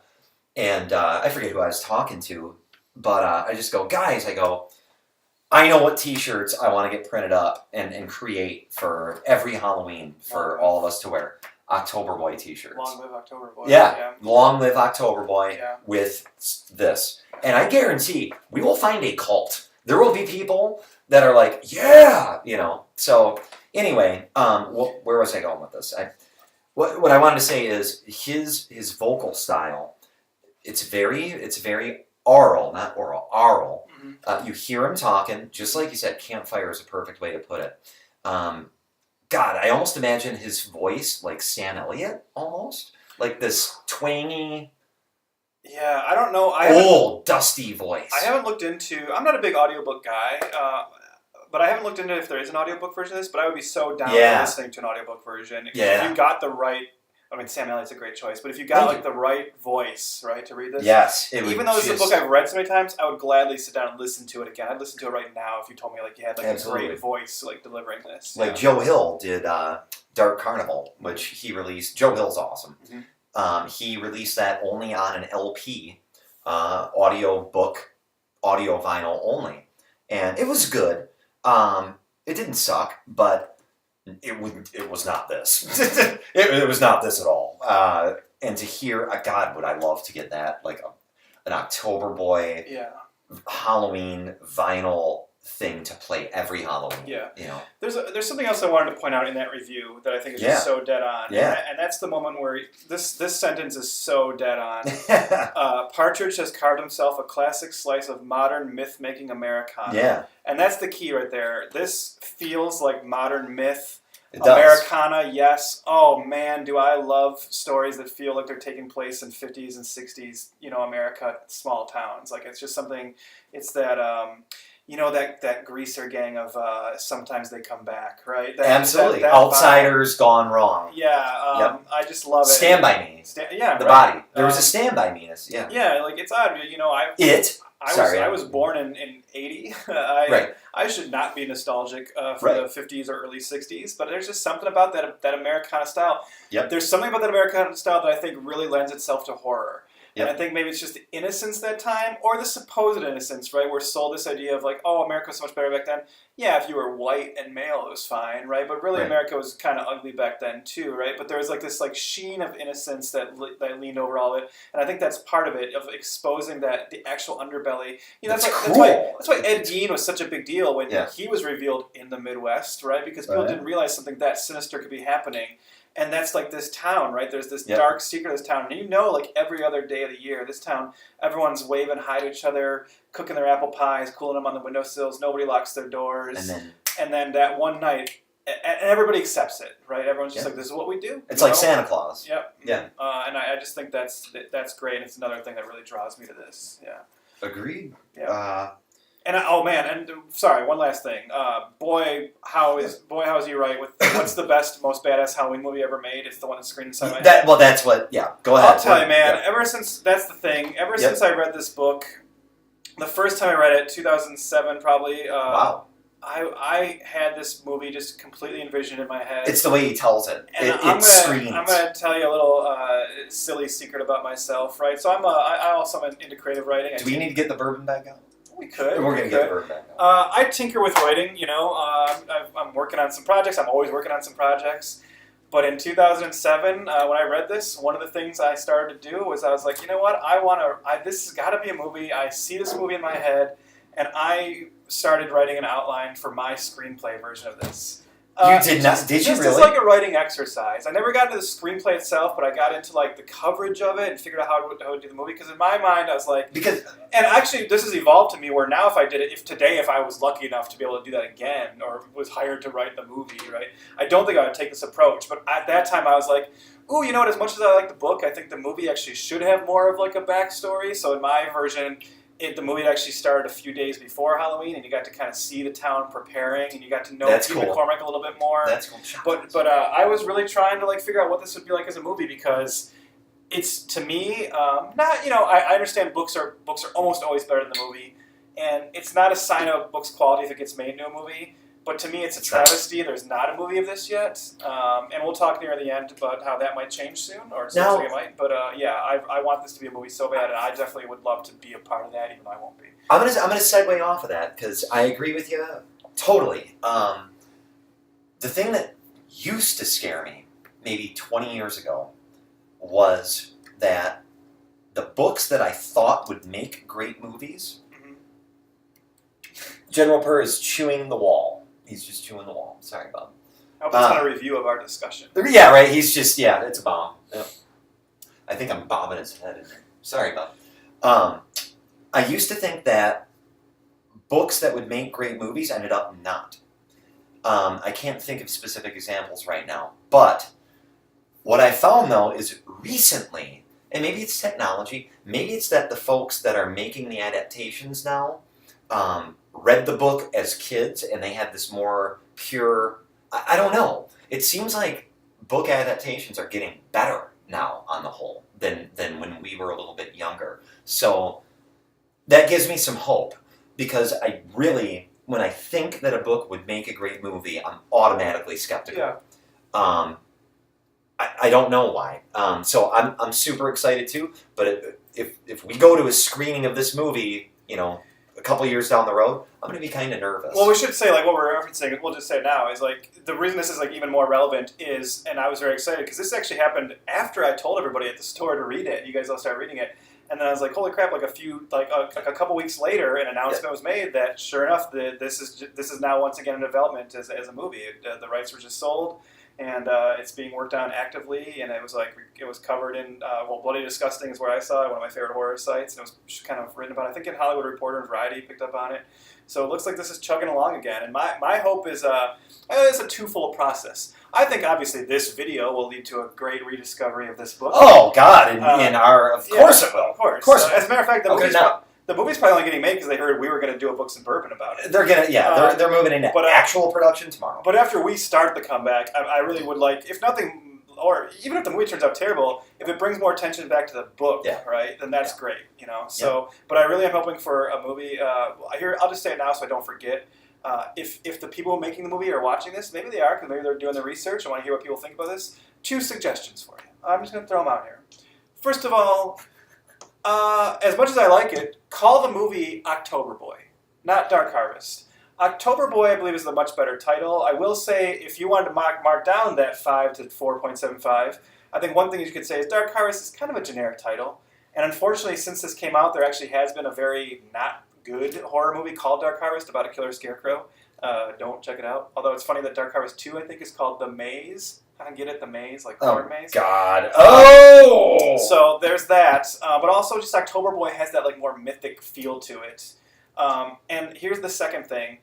and I forget who I was talking to, but I just go, guys, I know what t-shirts I want to get printed up and create for every Halloween for all of us to wear. October Boy t-shirts. Long live October Boy. Yeah. Long live October Boy with this. And I guarantee we will find a cult. There will be people that are like, yeah, So anyway, where was I going with this? What I wanted to say is his vocal style. It's very aural, not oral, aural. Mm-hmm. You hear him talking, just like you said. Campfire is a perfect way to put it. God, I almost imagine his voice like Sam Elliott, almost like this twangy. Yeah, I don't know. Old, dusty voice. I haven't looked into. I'm not a big audiobook guy, but I haven't looked into if there is an audiobook version of this. But I would be so down with listening to an audiobook version. If you got the right. I mean, Sam Elliott's a great choice, but if you got the right voice, right, to read this, even though this is a book I've read so many times, I would gladly sit down and listen to it again. I'd listen to it right now if you told me you had a great voice delivering this. Like Joe Hill did Dark Carnival, which he released. Joe Hill's awesome. Mm-hmm. He released that only on an LP, audio vinyl only, and it was good. It didn't suck, but it was not this. it was not this at all. And to hear, God, would I love to get that, an October Boy Halloween vinyl thing to play every Halloween. Yeah. There's something else I wanted to point out in that review that I think is just so dead on. Yeah. And that's the moment where this sentence is so dead on. Partridge has carved himself a classic slice of modern myth-making Americana. Yeah. And that's the key right there. This feels like modern myth. Americana, yes. Oh man, do I love stories that feel like they're taking place in 50s and 60s, America, small towns. It's just something, it's that, that greaser gang of Sometimes They Come Back, right? Absolutely. That Outsiders Gone Wrong. Yeah, I just love it. Stand By Me. The body. There was a Stand By Me-ness, yeah. Yeah, it's odd, I was born in 80. I should not be nostalgic for the 50s or early 60s, but there's just something about that Americana style. Yep. There's something about that Americana style that I think really lends itself to horror. Yep. And I think maybe it's just the innocence that time, or the supposed innocence, right? We're sold this idea of America was so much better back then. Yeah, if you were white and male, it was fine, right? But really, America was kind of ugly back then too, right? But there was this sheen of innocence that leaned over all of it, and I think that's part of it, of exposing the actual underbelly. That's why Ed Gein was such a big deal when he was revealed in the Midwest, right? Because people didn't realize something that sinister could be happening. And that's this town, right? There's this dark secret of this town. And every other day of the year, this town, everyone's waving hi to each other, cooking their apple pies, cooling them on the windowsills. Nobody locks their doors. And then that one night, and everybody accepts it, right? Everyone's just this is what we do. It's like Santa Claus. Yep. Yeah. And I just think that's great. It's another thing that really draws me to this. Yeah. Agreed. Yeah. And oh man, and sorry, one last thing. How is he right with what's the best, most badass Halloween movie ever made? It's the one that's screened inside my head. Well, that's what. Yeah, go ahead. I'll tell you, man. Yeah. Ever since that's the thing. Ever since I read this book, the first time I read it, 2007 probably. Wow. I had this movie just completely envisioned in my head. It's the way he tells it. And Screams. I'm gonna tell you a little silly secret about myself, right? So I also am into creative writing. Do we need to get the bourbon back out? We could. We're gonna get the bourbon back out. I tinker with writing. You know, I'm working on some projects. I'm always working on some projects. But in 2007, when I read this, one of the things I started to do was I was like, you know what? This has got to be a movie. I see this movie in my head, and I started writing an outline for my screenplay version of this. You did not? Did you just really? as like a writing exercise. I never got into the screenplay itself, but I got into like the coverage of it and figured out how I would do the movie. Because in my mind, I was like, and actually, this has evolved to me where now if I did it, if I was lucky enough to be able to do that again, or was hired to write the movie, right? I don't think I would take this approach. But at that time, I was like, ooh, you know what? As much as I like the book, I think the movie actually should have more of like a backstory. So in my version, the movie actually started a few days before Halloween, and you got to kind of see the town preparing, and you got to know Hugh McCormick a little bit more. That's cool. But I was really trying to like figure out what this would be like as a movie because it's to me not I understand books are almost always better than the movie, and it's not a sign of books' quality if it gets made into a movie. But to me, it's a travesty. There's not a movie of this yet, and we'll talk near the end about how that might change soon, or it seems like it might. But I want this to be a movie so bad, and I definitely would love to be a part of that, even though I won't be. I'm gonna segue off of that because I agree with you totally. The thing that used to scare me, maybe 20 years ago, was that the books that I thought would make great movies. Mm-hmm. General Purr is chewing the wall. He's just chewing the wall. Sorry, Bob. I hope it's not a review of our discussion. Yeah, right. He's just, it's a bomb. Yep. I think I'm bobbing his head in there. Sorry, Bob. I used to think that books that would make great movies ended up not. I can't think of specific examples right now. But what I found, though, is recently, and maybe it's technology, maybe it's that the folks that are making the adaptations now read the book as kids, and they had this more pure... I don't know. It seems like book adaptations are getting better now, on the whole, than when we were a little bit younger. So that gives me some hope, because I really, when I think that a book would make a great movie, I'm automatically skeptical. Yeah. I don't know why. So I'm super excited too, but if we go to a screening of this movie, a couple years down the road, I'm going to be kind of nervous. Well, we should say, like, what we're referencing, we'll just say it now, is, like, the reason this is, like, even more relevant is, and I was very excited, because this actually happened after I told everybody at the store to read it. You guys all started reading it. And then I was like, holy crap, like, a couple weeks later, an announcement was made that, sure enough, this is now once again in development as a movie. The rights were just sold, and it's being worked on actively, and it was covered in, Bloody Disgusting is where I saw it, one of my favorite horror sites, and it was kind of written about, I think in Hollywood Reporter and Variety picked up on it. So it looks like this is chugging along again, and my hope is it's a twofold process. I think obviously this video will lead to a great rediscovery of this book. Oh God, of course it will. Of course. As a matter of fact, the movie's probably only getting made because they heard we were going to do a Books and Bourbon about it. They're moving into actual production tomorrow. But after we start the comeback, I really would like, if nothing, or even if the movie turns out terrible, if it brings more attention back to the book, right, then that's great, So, but I really am hoping for a movie. I'll just say it now so I don't forget. If the people making the movie are watching this, maybe they are, because maybe they're doing their research and want to hear what people think about this. 2 suggestions for you. I'm just going to throw them out here. First of all, as much as I like it, call the movie October Boy, not Dark Harvest. October Boy, I believe, is the much better title. I will say, if you wanted to mark down that 5 to 4.75, I think one thing you could say is Dark Harvest is kind of a generic title. And unfortunately, since this came out, there actually has been a very not good horror movie called Dark Harvest about a killer scarecrow. Don't check it out. Although it's funny that Dark Harvest 2, I think, is called The Maze. I get it, The Maze, like corn maze. God. Oh! So there's that. But also just October Boy has that like more mythic feel to it. And here's the second thing.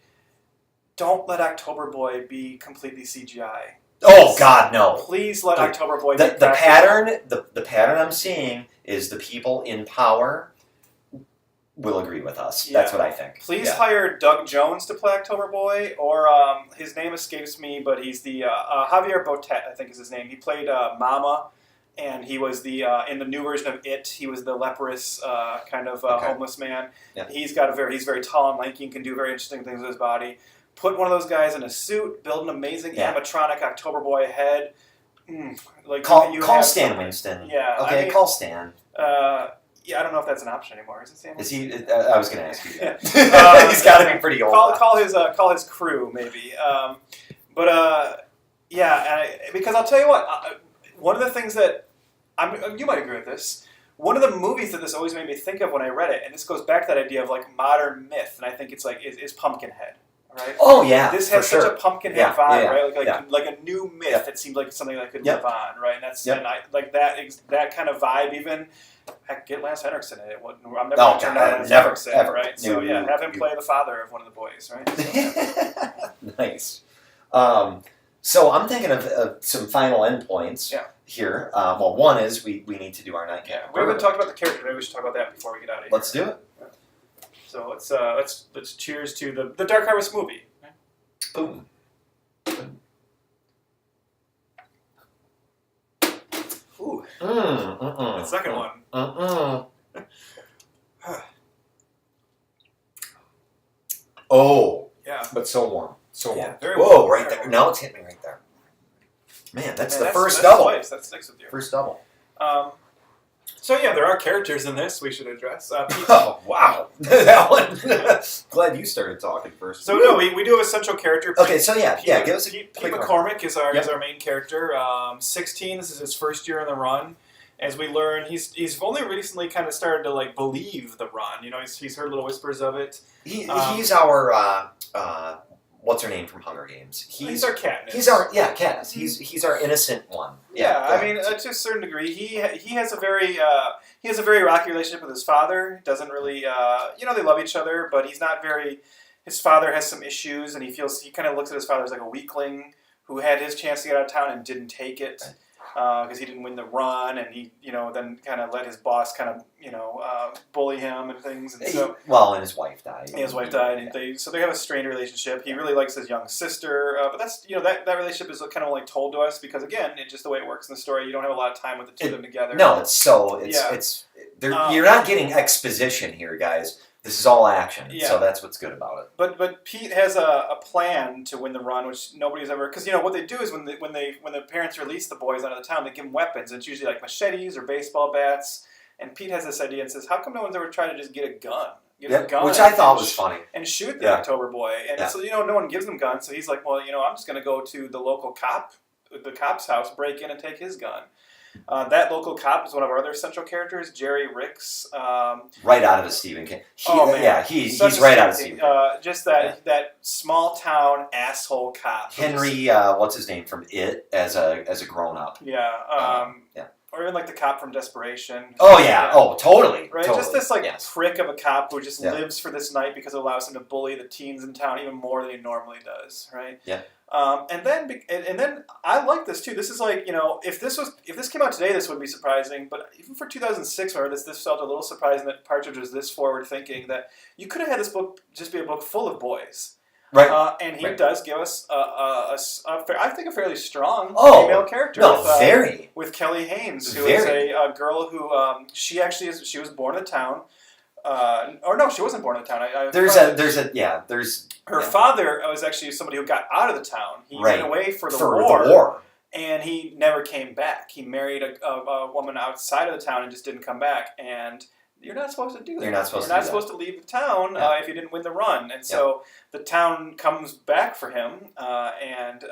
Don't let October Boy be completely CGI. Oh God, no! Please let October Boy be the pattern. The pattern I'm seeing is the people in power will agree with us. That's what I think. Please hire Doug Jones to play October Boy, or his name escapes me, but he's the Javier Botet, I think is his name. He played Mama, and he was the in the new version of It. He was the leprous kind of homeless man. Yeah. He's very tall and lanky and can do very interesting things with his body. Put one of those guys in a suit, build an amazing animatronic October Boy head. Call Stan Winston. Yeah. Okay, call Stan. Yeah, I don't know if that's an option anymore. Is it Stan? Is he? I was going to ask you that. He's got to be pretty old. Call his crew maybe. Because I'll tell you what. One of the things that you might agree with this. One of the movies that this always made me think of when I read it, and this goes back to that idea of like modern myth, and I think it's like is Pumpkinhead. Right? Oh yeah, this has such a Pumpkinhead vibe, right? Like a new myth. Yep. It seems like something that could live on, right? And that's Yep. and I like that kind of vibe. Even heck, get Lance Henriksen in it. I'm never going to turn down Lance Henriksen, ever. right? So have him play the father of one of the boys, right? So, Nice. So I'm thinking of some final endpoints here. Well, one is we need to do our nightcap. We haven't talked about the character. Maybe we should talk about that before we get out of here. Let's do it. So let's cheers to the Dark Harvest movie. Boom. Ooh. The second one. Oh. Yeah. But so warm. So warm. Very Whoa, warm. right there. Now it's hit me right there. Man, that's the first that's double. Twice. That sticks with you. First double. So there are characters in this we should address. Oh, wow. That one. Glad you started talking first. So no, we do have a central character. Okay, so give us a Pete quick McCormick is our main character. 16. This is his first year on the run. As we learn, he's only recently kind of started to like believe the run. You know, he's heard little whispers of it. He's our what's her name from Hunger Games? He's our Katniss. Katniss. He's our innocent one. I mean, to a certain degree, he has a very rocky relationship with his father. Doesn't really, they love each other, but he's not very. His father has some issues, and he kind of looks at his father as like a weakling who had his chance to get out of town and didn't take it because he didn't win the run, and he then kind of let his boss kind of bully him and things. And so and his wife died. And his wife died, and they have a strained relationship. He really likes his young sister, but that's that relationship is kind of like told to us because again, it's just the way it works in the story. You don't have a lot of time with the two of them together. No, you're not getting exposition here, guys. This is all action, so that's what's good about it. But Pete has a plan to win the run, which nobody's ever because what they do is when the parents release the boys out of the town, they give them weapons. It's usually like machetes or baseball bats. And Pete has this idea and says, "How come no one's ever tried to just get a gun? Which I thought was funny. And shoot the October Boy." And so no one gives him guns. So he's like, "Well, I'm just going to go to the local the cop's house, break in, and take his gun." That local cop is one of our other central characters, Jerry Ricks. Right out of a Stephen King. He's right out of Stephen King. Just that small town asshole cop. Henry, what's his name from It as a grown up. Or even like the cop from Desperation. Oh yeah, totally. Right, totally. Just this prick of a cop who just lives for this night because it allows him to bully the teens in town even more than he normally does. Right. Yeah. And then I like this too. This is like if this came out today, this would be surprising. But even for 2006, where this felt a little surprising that Partridge was this forward thinking that you could have had this book just be a book full of boys. Right. And he does give us I think a fairly strong female character. With Kelly Haynes, who is a girl who she was born in the town. Or no, she wasn't born in the town. Her father was actually somebody who got out of the town. He went away for the war. And he never came back. He married a woman outside of the town and just didn't come back. And you're not supposed to do that. You're not supposed to leave the town if you didn't win the run. And so the town comes back for him and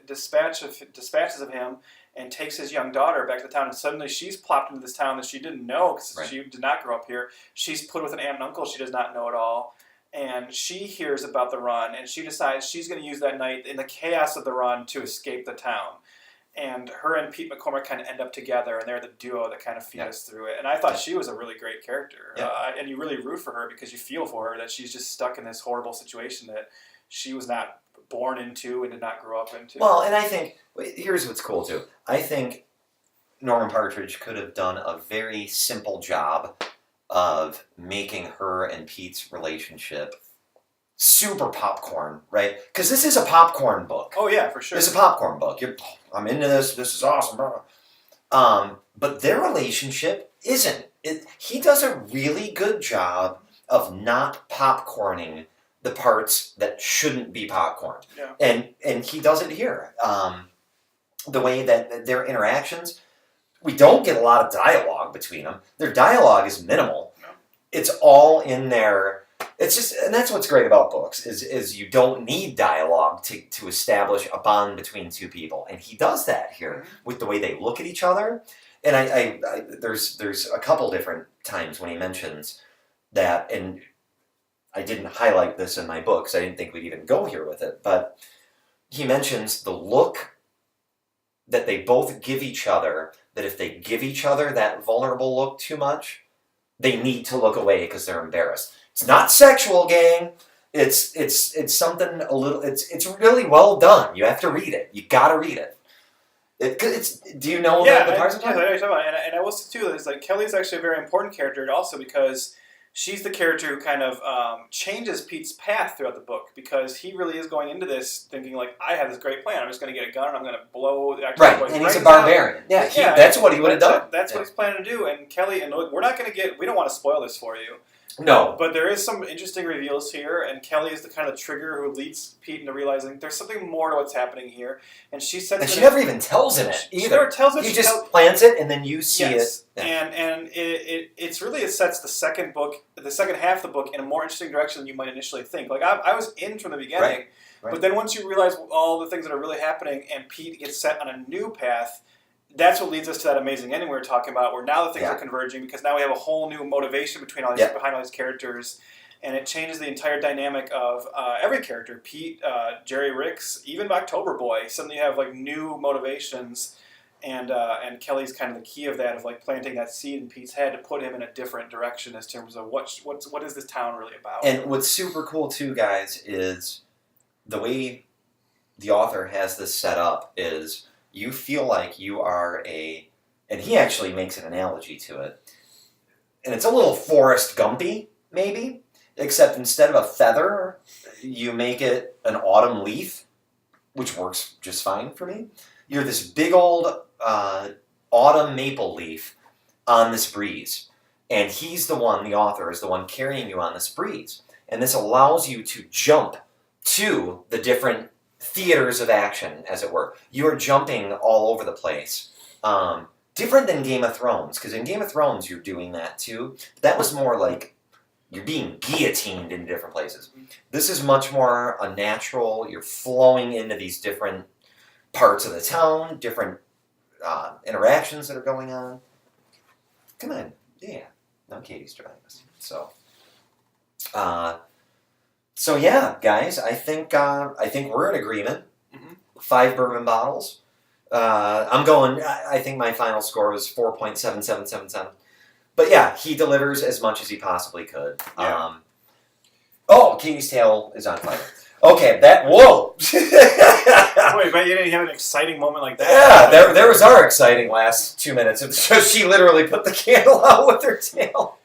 dispatches of him and takes his young daughter back to the town. And suddenly she's plopped into this town that she didn't know because she did not grow up here. She's put with an aunt and uncle she does not know at all. And she hears about the run and she decides she's going to use that night in the chaos of the run to escape the town. And her and Pete McCormick kind of end up together, and they're the duo that kind of feed us through it. And I thought she was a really great character. And you really root for her because you feel for her that she's just stuck in this horrible situation that she was not born into and did not grow up into. Well, and I think, here's what's cool too. I think Norman Partridge could have done a very simple job of making her and Pete's relationship super popcorn, right? Because this is a popcorn book. Oh yeah, for sure. It's a popcorn book. I'm into this. This is awesome. But their relationship isn't. He does a really good job of not popcorning the parts that shouldn't be popcorned. Yeah. And he does it here. The way that their interactions, we don't get a lot of dialogue between them. Their dialogue is minimal. No. It's all in there. It's just, and that's what's great about books is you don't need dialogue to establish a bond between two people, and he does that here with the way they look at each other. And I there's a couple different times when he mentions that, and I didn't highlight this in my book because I didn't think we'd even go here with it, but he mentions the look that they both give each other, that if they give each other that vulnerable look too much, they need to look away because they're embarrassed. It's not sexual, gang. It's something a little. It's really well done. You have to read it. You gotta read it. Do you know the parts of it? And I will say too, is like Kelly's actually a very important character also because she's the character who kind of changes Pete's path throughout the book because he really is going into this thinking like, I have this great plan. I'm just going to get a gun and I'm going to blow the right. And he's a barbarian. Out. Yeah, that's what he would have done. That's what he's planning to do. And Kelly, and look, we don't want to spoil this for you. No. But there is some interesting reveals here, and Kelly is the kind of trigger who leads Pete into realizing there's something more to what's happening here. And she says, and she never even tells him it either. She never tells it. He just plants it, and then you see it. Yeah. And it sets the second half of the book in a more interesting direction than you might initially think. Like I was in from the beginning, right. But then once you realize all the things that are really happening, and Pete gets set on a new path. That's what leads us to that amazing ending we were talking about, where now the things are converging because now we have a whole new motivation between all these behind all these characters, and it changes the entire dynamic of every character. Pete, Jerry Ricks, even October Boy. Suddenly you have like new motivations, and Kelly's kind of the key of that, of like planting that seed in Pete's head to put him in a different direction in terms of what is this town really about. And what's super cool too, guys, is the way the author has this set up is. You feel like you are and he actually makes an analogy to it, and it's a little Forrest Gumpy, maybe, except instead of a feather, you make it an autumn leaf, which works just fine for me. You're this big old autumn maple leaf on this breeze, and the author is the one carrying you on this breeze, and this allows you to jump to the different theaters of action, as it were. You're jumping all over the place. Different than Game of Thrones, because in Game of Thrones you're doing that too. That was more like you're being guillotined in different places. This is much more a natural, you're flowing into these different parts of the town, different interactions that are going on. Come on, yeah. Now Katie's driving us. So yeah, guys, I think we're in agreement. 5 bourbon bottles. I think my final score was 4.7777. But yeah, he delivers as much as he possibly could. Yeah. Katie's tail is on fire. Okay, whoa! Wait, but you didn't have an exciting moment like that? Yeah, there was our exciting last 2 minutes. So she literally put the candle out with her tail.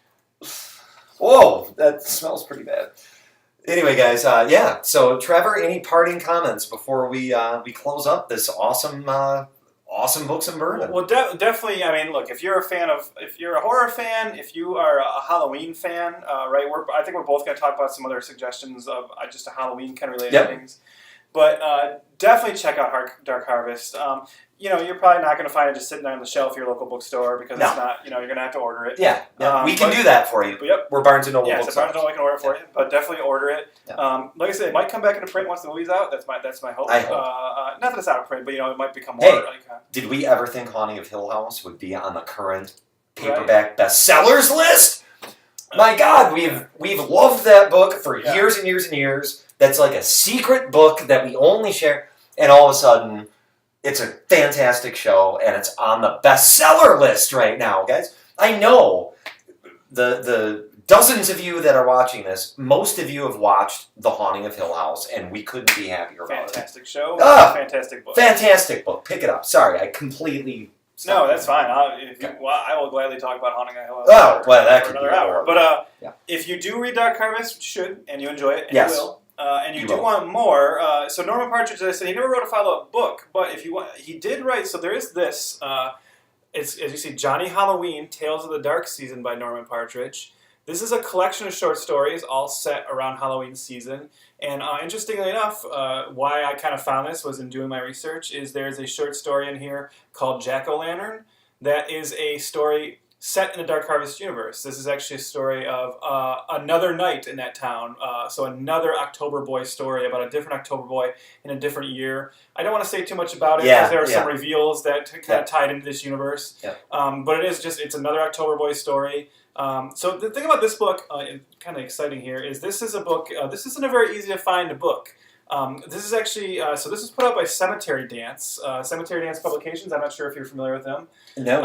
Whoa, that smells pretty bad. Anyway, guys, so Trevor, any parting comments before we close up this awesome books and bourbon? Well, definitely. I mean, look, if you're a horror fan, if you are a Halloween fan, right? I think we're both going to talk about some other suggestions of just a Halloween kind of related things. But definitely check out Dark Harvest. You're probably not going to find it just sitting there on the shelf of your local bookstore because it's not. You're going to have to order it. Yeah, we can do that for you. Yep. We're Barnes & Noble booksellers. Barnes & Noble can order it for you, but definitely order it. Yeah. Like I said, it might come back into print once the movie's out. That's my hope. I hope. Not that it's out of print, but it might become more. Did we ever think Haunting of Hill House would be on the current paperback bestsellers list? My God, we've loved that book for years and years and years. That's like a secret book that we only share, and all of a sudden, it's a fantastic show, and it's on the bestseller list right now, guys. I know the dozens of you that are watching this, most of you have watched The Haunting of Hill House, and we couldn't be happier about it. Fantastic show. Ah, fantastic book. Fantastic book. Pick it up. Sorry, I completely No, that's fine. Okay. I will gladly talk about Haunting a Hill House Oh, well, that for could another be hour. more. But Yeah. if you do read Dark Harvest, you should, and you enjoy it, and Yes. you will. And you You do will. want more. So Norman Partridge, as I said, he never wrote a follow-up book, but if you want, he did write. So there is this. It's, as you see, Johnny Halloween: Tales of the Dark Season by Norman Partridge. This is a collection of short stories, all set around Halloween season. And interestingly enough, why I kind of found this was in doing my research, is there's a short story in here called Jack-O-Lantern that is a story set in the Dark Harvest universe. This is actually a story of another night in that town. So another October Boy story about a different October Boy in a different year. I don't want to say too much about it because there are some reveals that kind of tied into this universe. Yeah. But it's another October Boy story. So the thing about this book, kind of exciting here, is this is a book, this isn't a very easy to find book. This is actually, so this was put out by Cemetery Dance Publications. I'm not sure if you're familiar with them. No.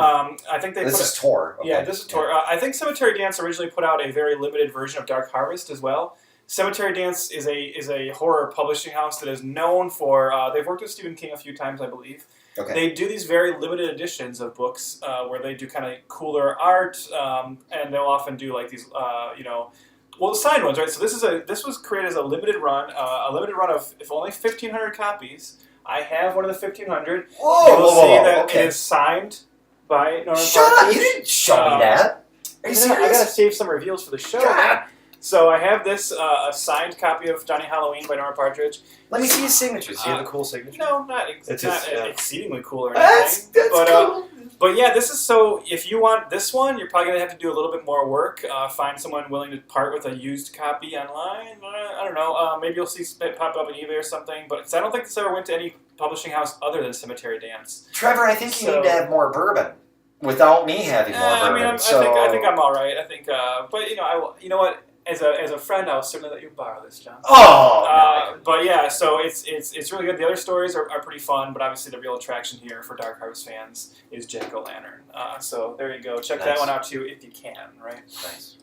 I think This is Tor. Okay. Yeah, this is Tor. I think Cemetery Dance originally put out a very limited version of Dark Harvest as well. Cemetery Dance is a horror publishing house that is known for, they've worked with Stephen King a few times, I believe. Okay. They do these very limited editions of books where they do kind of cooler art, and they'll often do like these, the signed ones, right? So this was created as a limited run of if only 1,500 copies. I have one of the 1,500. You'll see that it is signed by Norman Partridge. Shut up! You didn't show me that. Are you serious? I gotta save some reveals for the show. God. So I have this a signed copy of Johnny Halloween by Norman Partridge. Let me see his signatures. Do you have a cool signature? No, not Yeah. exceedingly cool or anything. That's cool. But yeah, this is so. If you want this one, you're probably gonna have to do a little bit more work. Find someone willing to part with a used copy online. I don't know. Maybe you'll see it pop up on eBay or something. But I don't think this ever went to any publishing house other than Cemetery Dance. Trevor, I think you need to have more bourbon. Without me having more bourbon. I think I'm all right. I think, but you know what? As a friend, I'll certainly let you borrow this, John. Oh! But yeah, so it's really good. The other stories are pretty fun, but obviously the real attraction here for Dark Harvest fans is Jack-O-Lantern. So there you go. Check that one out too if you can, right? Nice.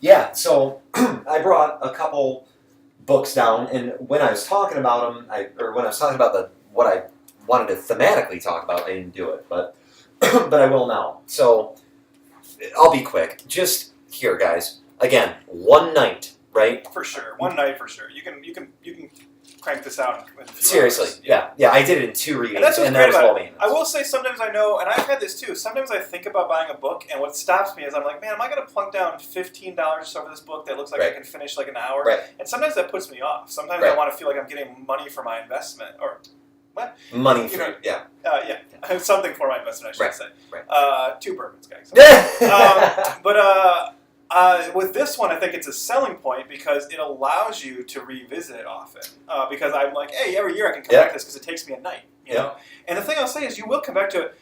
Yeah, so I brought a couple books down, and when I was talking about them, when I was talking about what I wanted to thematically talk about, I didn't do it, but but I will now. So I'll be quick. Just here, guys. Again, one night, right? For sure, one night for sure. You can crank this out in a few Seriously, hours. Yeah. I did it in 2 readings, and that's what's and great that was about low it. maintenance. I will say sometimes I know, and I've had this too. Sometimes I think about buying a book, and what stops me is I'm like, man, am I going to plunk down $15 for this book that looks like I can finish like an hour? Right. And sometimes that puts me off. Sometimes I want to feel like I'm getting money for my investment, or what? Money for yeah. Something for my investment, I should say. Right. 2 bourbons, guys. With this one, I think it's a selling point because it allows you to revisit it often. Because I'm like, hey, every year I can come back to this because it takes me a night. You know? And the thing I'll say is you will come back to it.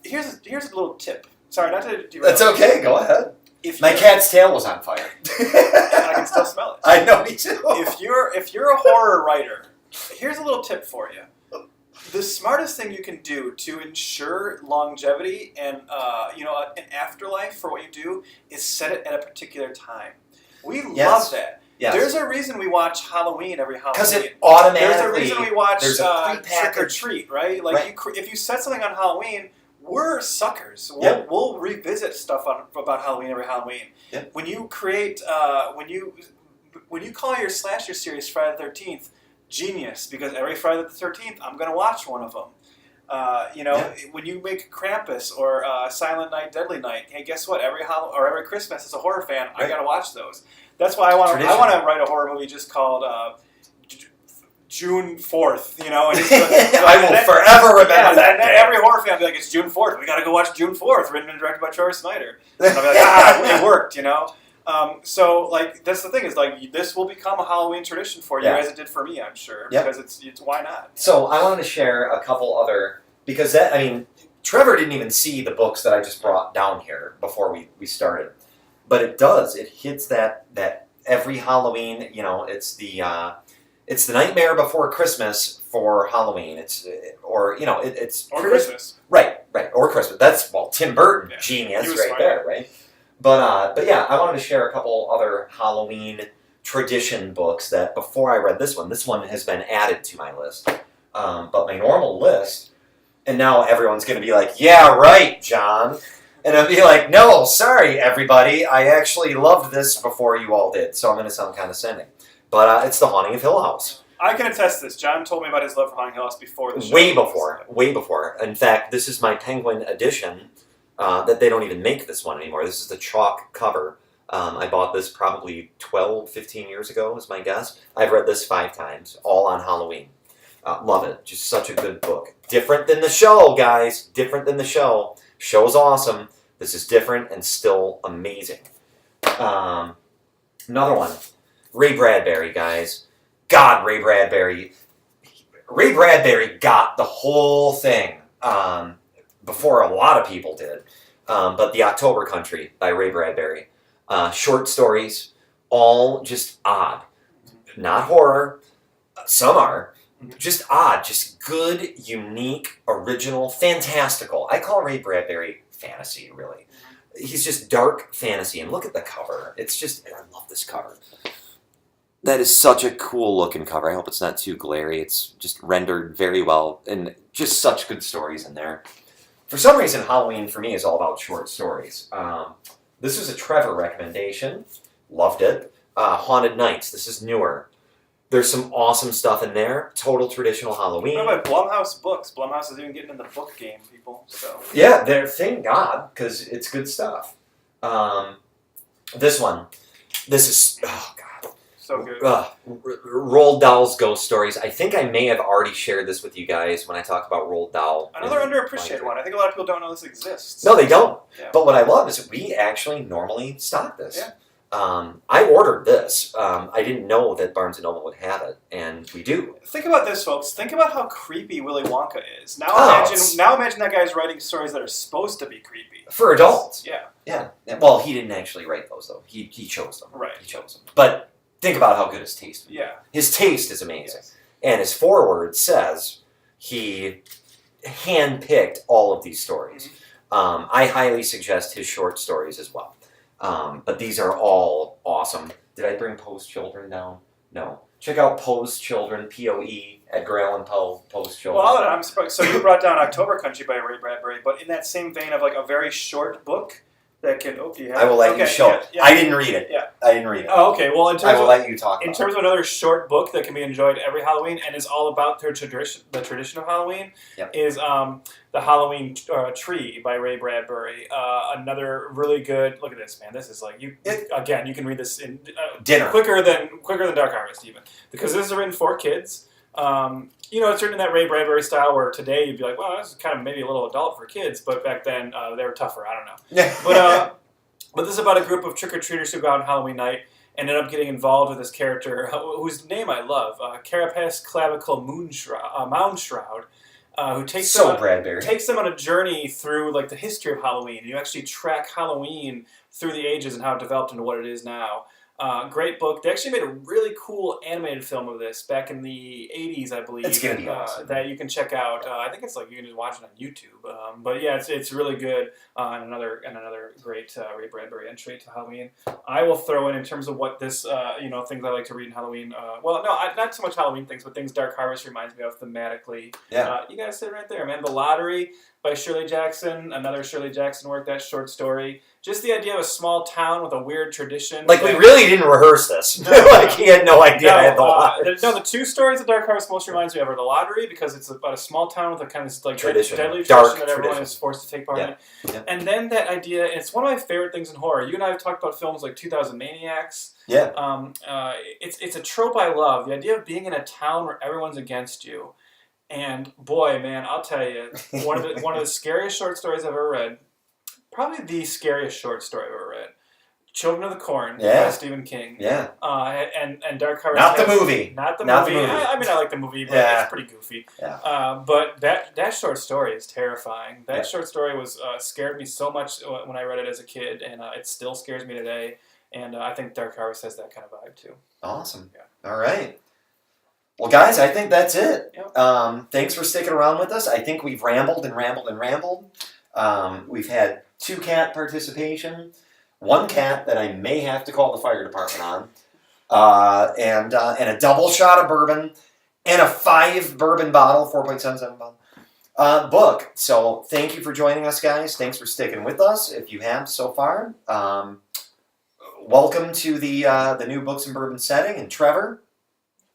Here's a little tip. Sorry, not to derail. That's okay. Go ahead. My cat's tail was on fire. And I can still smell it. I know, me too. If you're a horror writer, here's a little tip for you. The smartest thing you can do to ensure longevity and an afterlife for what you do is set it at a particular time. We love that. Yes. There's a reason we watch Halloween every Halloween. Because it automatically. There's a reason we watch Trick or Treat, right? Like if you set something on Halloween, we're suckers. We'll revisit stuff about Halloween every Halloween. Yep. When you create when you call your slasher series Friday the 13th. Genius, because every Friday the 13th, I'm going to watch one of them. When you make Krampus or Silent Night, Deadly Night, hey, guess what? Every Christmas, as a horror fan, I got to watch those. That's why I want to write a horror movie just called June 4th. I will forever remember that. And then every horror fan will be like, it's June 4th. We got to go watch June 4th, written and directed by Trevor Snyder. And I'll be like, it worked, So, that's the thing is, this will become a Halloween tradition for you, as it did for me, I'm sure, because it's why not? So, I wanted to share a couple other, because Trevor didn't even see the books that I just brought down here before we started. But it hits that every Halloween, it's the Nightmare Before Christmas for Halloween. It's Christmas. Right, or Christmas. That's, Tim Burton, genius right there, right? But yeah, I wanted to share a couple other Halloween tradition books that before I read this one has been added to my list. But my normal list And now everyone's going to be like, yeah, right, John. And I'll be like, no, sorry, everybody. I actually loved this before you all did. So I'm going to sound condescending. But it's The Haunting of Hill House. I can attest to this. John told me about his love for Haunting Hill House before the show. Way before. In fact, this is my Penguin edition that they don't even make this one anymore. This is the chalk cover. I bought this probably 12, 15 years ago, is my guess. I've read this 5 times, all on Halloween. Love it. Just such a good book. Different than the show, guys. Different than the show. Show's awesome. This is different and still amazing. Another one. Ray Bradbury, guys. God, Ray Bradbury. Ray Bradbury got the whole thing before a lot of people did. But The October Country by Ray Bradbury. Short stories, all just odd. Not horror. Some are. Just odd. Just good, unique, original, fantastical. I call Ray Bradbury fantasy, really. He's just dark fantasy. And look at the cover. It's just, I love this cover. That is such a cool looking cover. I hope it's not too glary. It's just rendered very well. And just such good stories in there. For some reason, Halloween for me is all about short stories. This was a Trevor recommendation. Loved it. Haunted Nights. This is newer. There's some awesome stuff in there. Total traditional Halloween. What about Blumhouse books? Blumhouse is even getting in the book game, people. So yeah, thank God, because it's good stuff. This one. This is, oh God. so good. Roald Dahl's Ghost Stories. I think I may have already shared this with you guys when I talked about Roald Dahl. Another underappreciated one. I think a lot of people don't know this exists. No, they don't. Yeah. But what I love is we actually normally stock this. Yeah. I ordered this. I didn't know that Barnes & Noble would have it, and we do. Think about this, folks. Think about how creepy Willy Wonka is. Now imagine that guy's writing stories that are supposed to be creepy. For adults. Yeah. Yeah. Well, he didn't actually write those, though. He chose them. Right. He chose them. But think about how good his taste is. Yeah. His taste is amazing. Yes. And his foreword says he handpicked all of these stories. Mm-hmm. I highly suggest his short stories as well. But these are all awesome. Did I bring Poe's Children down? No. Check out Poe's Children, P-O-E, Edgar Allan Poe, Poe's Children. Well, I'm surprised. So you brought down October Country by Ray Bradbury, but in that same vein of like a very short book that can... Oh, do you have I will let you show it. Yeah. I didn't read it. Yeah. I didn't read it. Oh, okay. Well, I will let you talk about in terms of another short book that can be enjoyed every Halloween and is all about the tradition of Halloween, is The Halloween Tree by Ray Bradbury. Another really good... Look at this, man. This is like... you can read this in... dinner. Quicker than Dark Harvest, even. Because this is written for kids. It's written in that Ray Bradbury style where today you'd be like, well, this is kind of maybe a little adult for kids, but back then they were tougher. I don't know. Yeah. But this is about a group of trick-or-treaters who go out on Halloween night and end up getting involved with this character, whose name I love, Carapace Clavicle Moundshroud, who takes them on a journey through like the history of Halloween. And you actually track Halloween through the ages and how it developed into what it is now. Great book. They actually made a really cool animated film of this back in the 80s, I believe. It's gonna be awesome. That you can check out. I think it's like you can just watch it on YouTube. But yeah, it's really good. And another great Ray Bradbury entry to Halloween. I will throw in terms of what this things I like to read in Halloween. Not so much Halloween things, but things Dark Harvest reminds me of thematically. Yeah. You guys sit right there, man. The Lottery by Shirley Jackson. Another Shirley Jackson work. That short story. Just the idea of a small town with a weird tradition. Like, we really didn't rehearse this. He had no idea I had the lottery. The two stories that Dark Harvest most reminds me of are the Lottery, because it's about a small town with a kind of like tradition. Deadly Dark tradition that everyone tradition. is forced to take part in. Yeah. And then that idea, and it's one of my favorite things in horror. You and I have talked about films like 2000 Maniacs. Yeah. It's a trope I love. The idea of being in a town where everyone's against you. And boy, man, I'll tell you, one of the scariest short stories I've ever read. Probably the scariest short story I've ever read. Children of the Corn by Stephen King. Yeah. And Dark Harvest. Not the movie. Not the Not movie. the movie. I like the movie, but it's pretty goofy. Yeah. But that short story is terrifying. That short story was scared me so much when I read it as a kid, and it still scares me today. And I think Dark Harvest has that kind of vibe too. Awesome. Yeah. All right. Well, guys, I think that's it. Yep. Thanks for sticking around with us. I think we've rambled and rambled and rambled. We've had 2 cat participation, 1 cat that I may have to call the fire department on, and a double shot of bourbon, and a 5 bourbon bottle, 4.77 bottle. Book. So thank you for joining us, guys. Thanks for sticking with us. If you have so far, welcome to the new Books and Bourbon setting. And Trevor,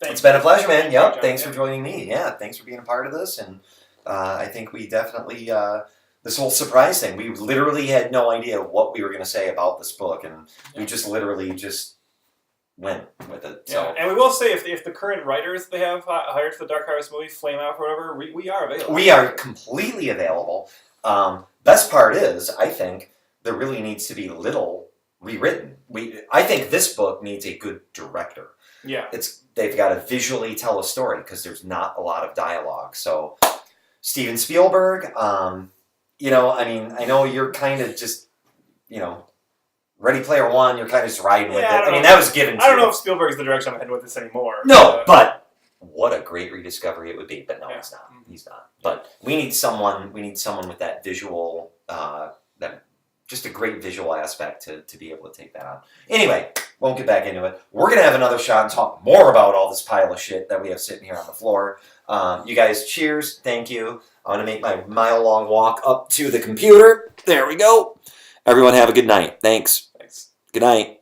it's been a pleasure, man. Yep. Thanks for joining me. Yeah. Thanks for being a part of this. And I think we definitely this whole surprise thing. We literally had no idea what we were going to say about this book, and we just literally just went with it. So. And we will say, if the current writers they have hired for the Dark Harvest movie, Flame Out or whatever, we are available. We are completely available. Best part is, I think, there really needs to be little rewritten. I think this book needs a good director. Yeah. They've got to visually tell a story because there's not a lot of dialogue. So, Steven Spielberg, I know you're kind of just, Ready Player One, you're kind of just riding with it. That was given to you. I don't know if Spielberg's the direction I'm heading with this anymore. No, but what a great rediscovery it would be. But no, he's not. He's not. But we need someone with that visual, just a great visual aspect to be able to take that on. Anyway, won't get back into it. We're going to have another shot and talk more about all this pile of shit that we have sitting here on the floor. You guys, cheers. Thank you. I'm going to make my mile-long walk up to the computer. There we go. Everyone have a good night. Thanks. Thanks. Good night.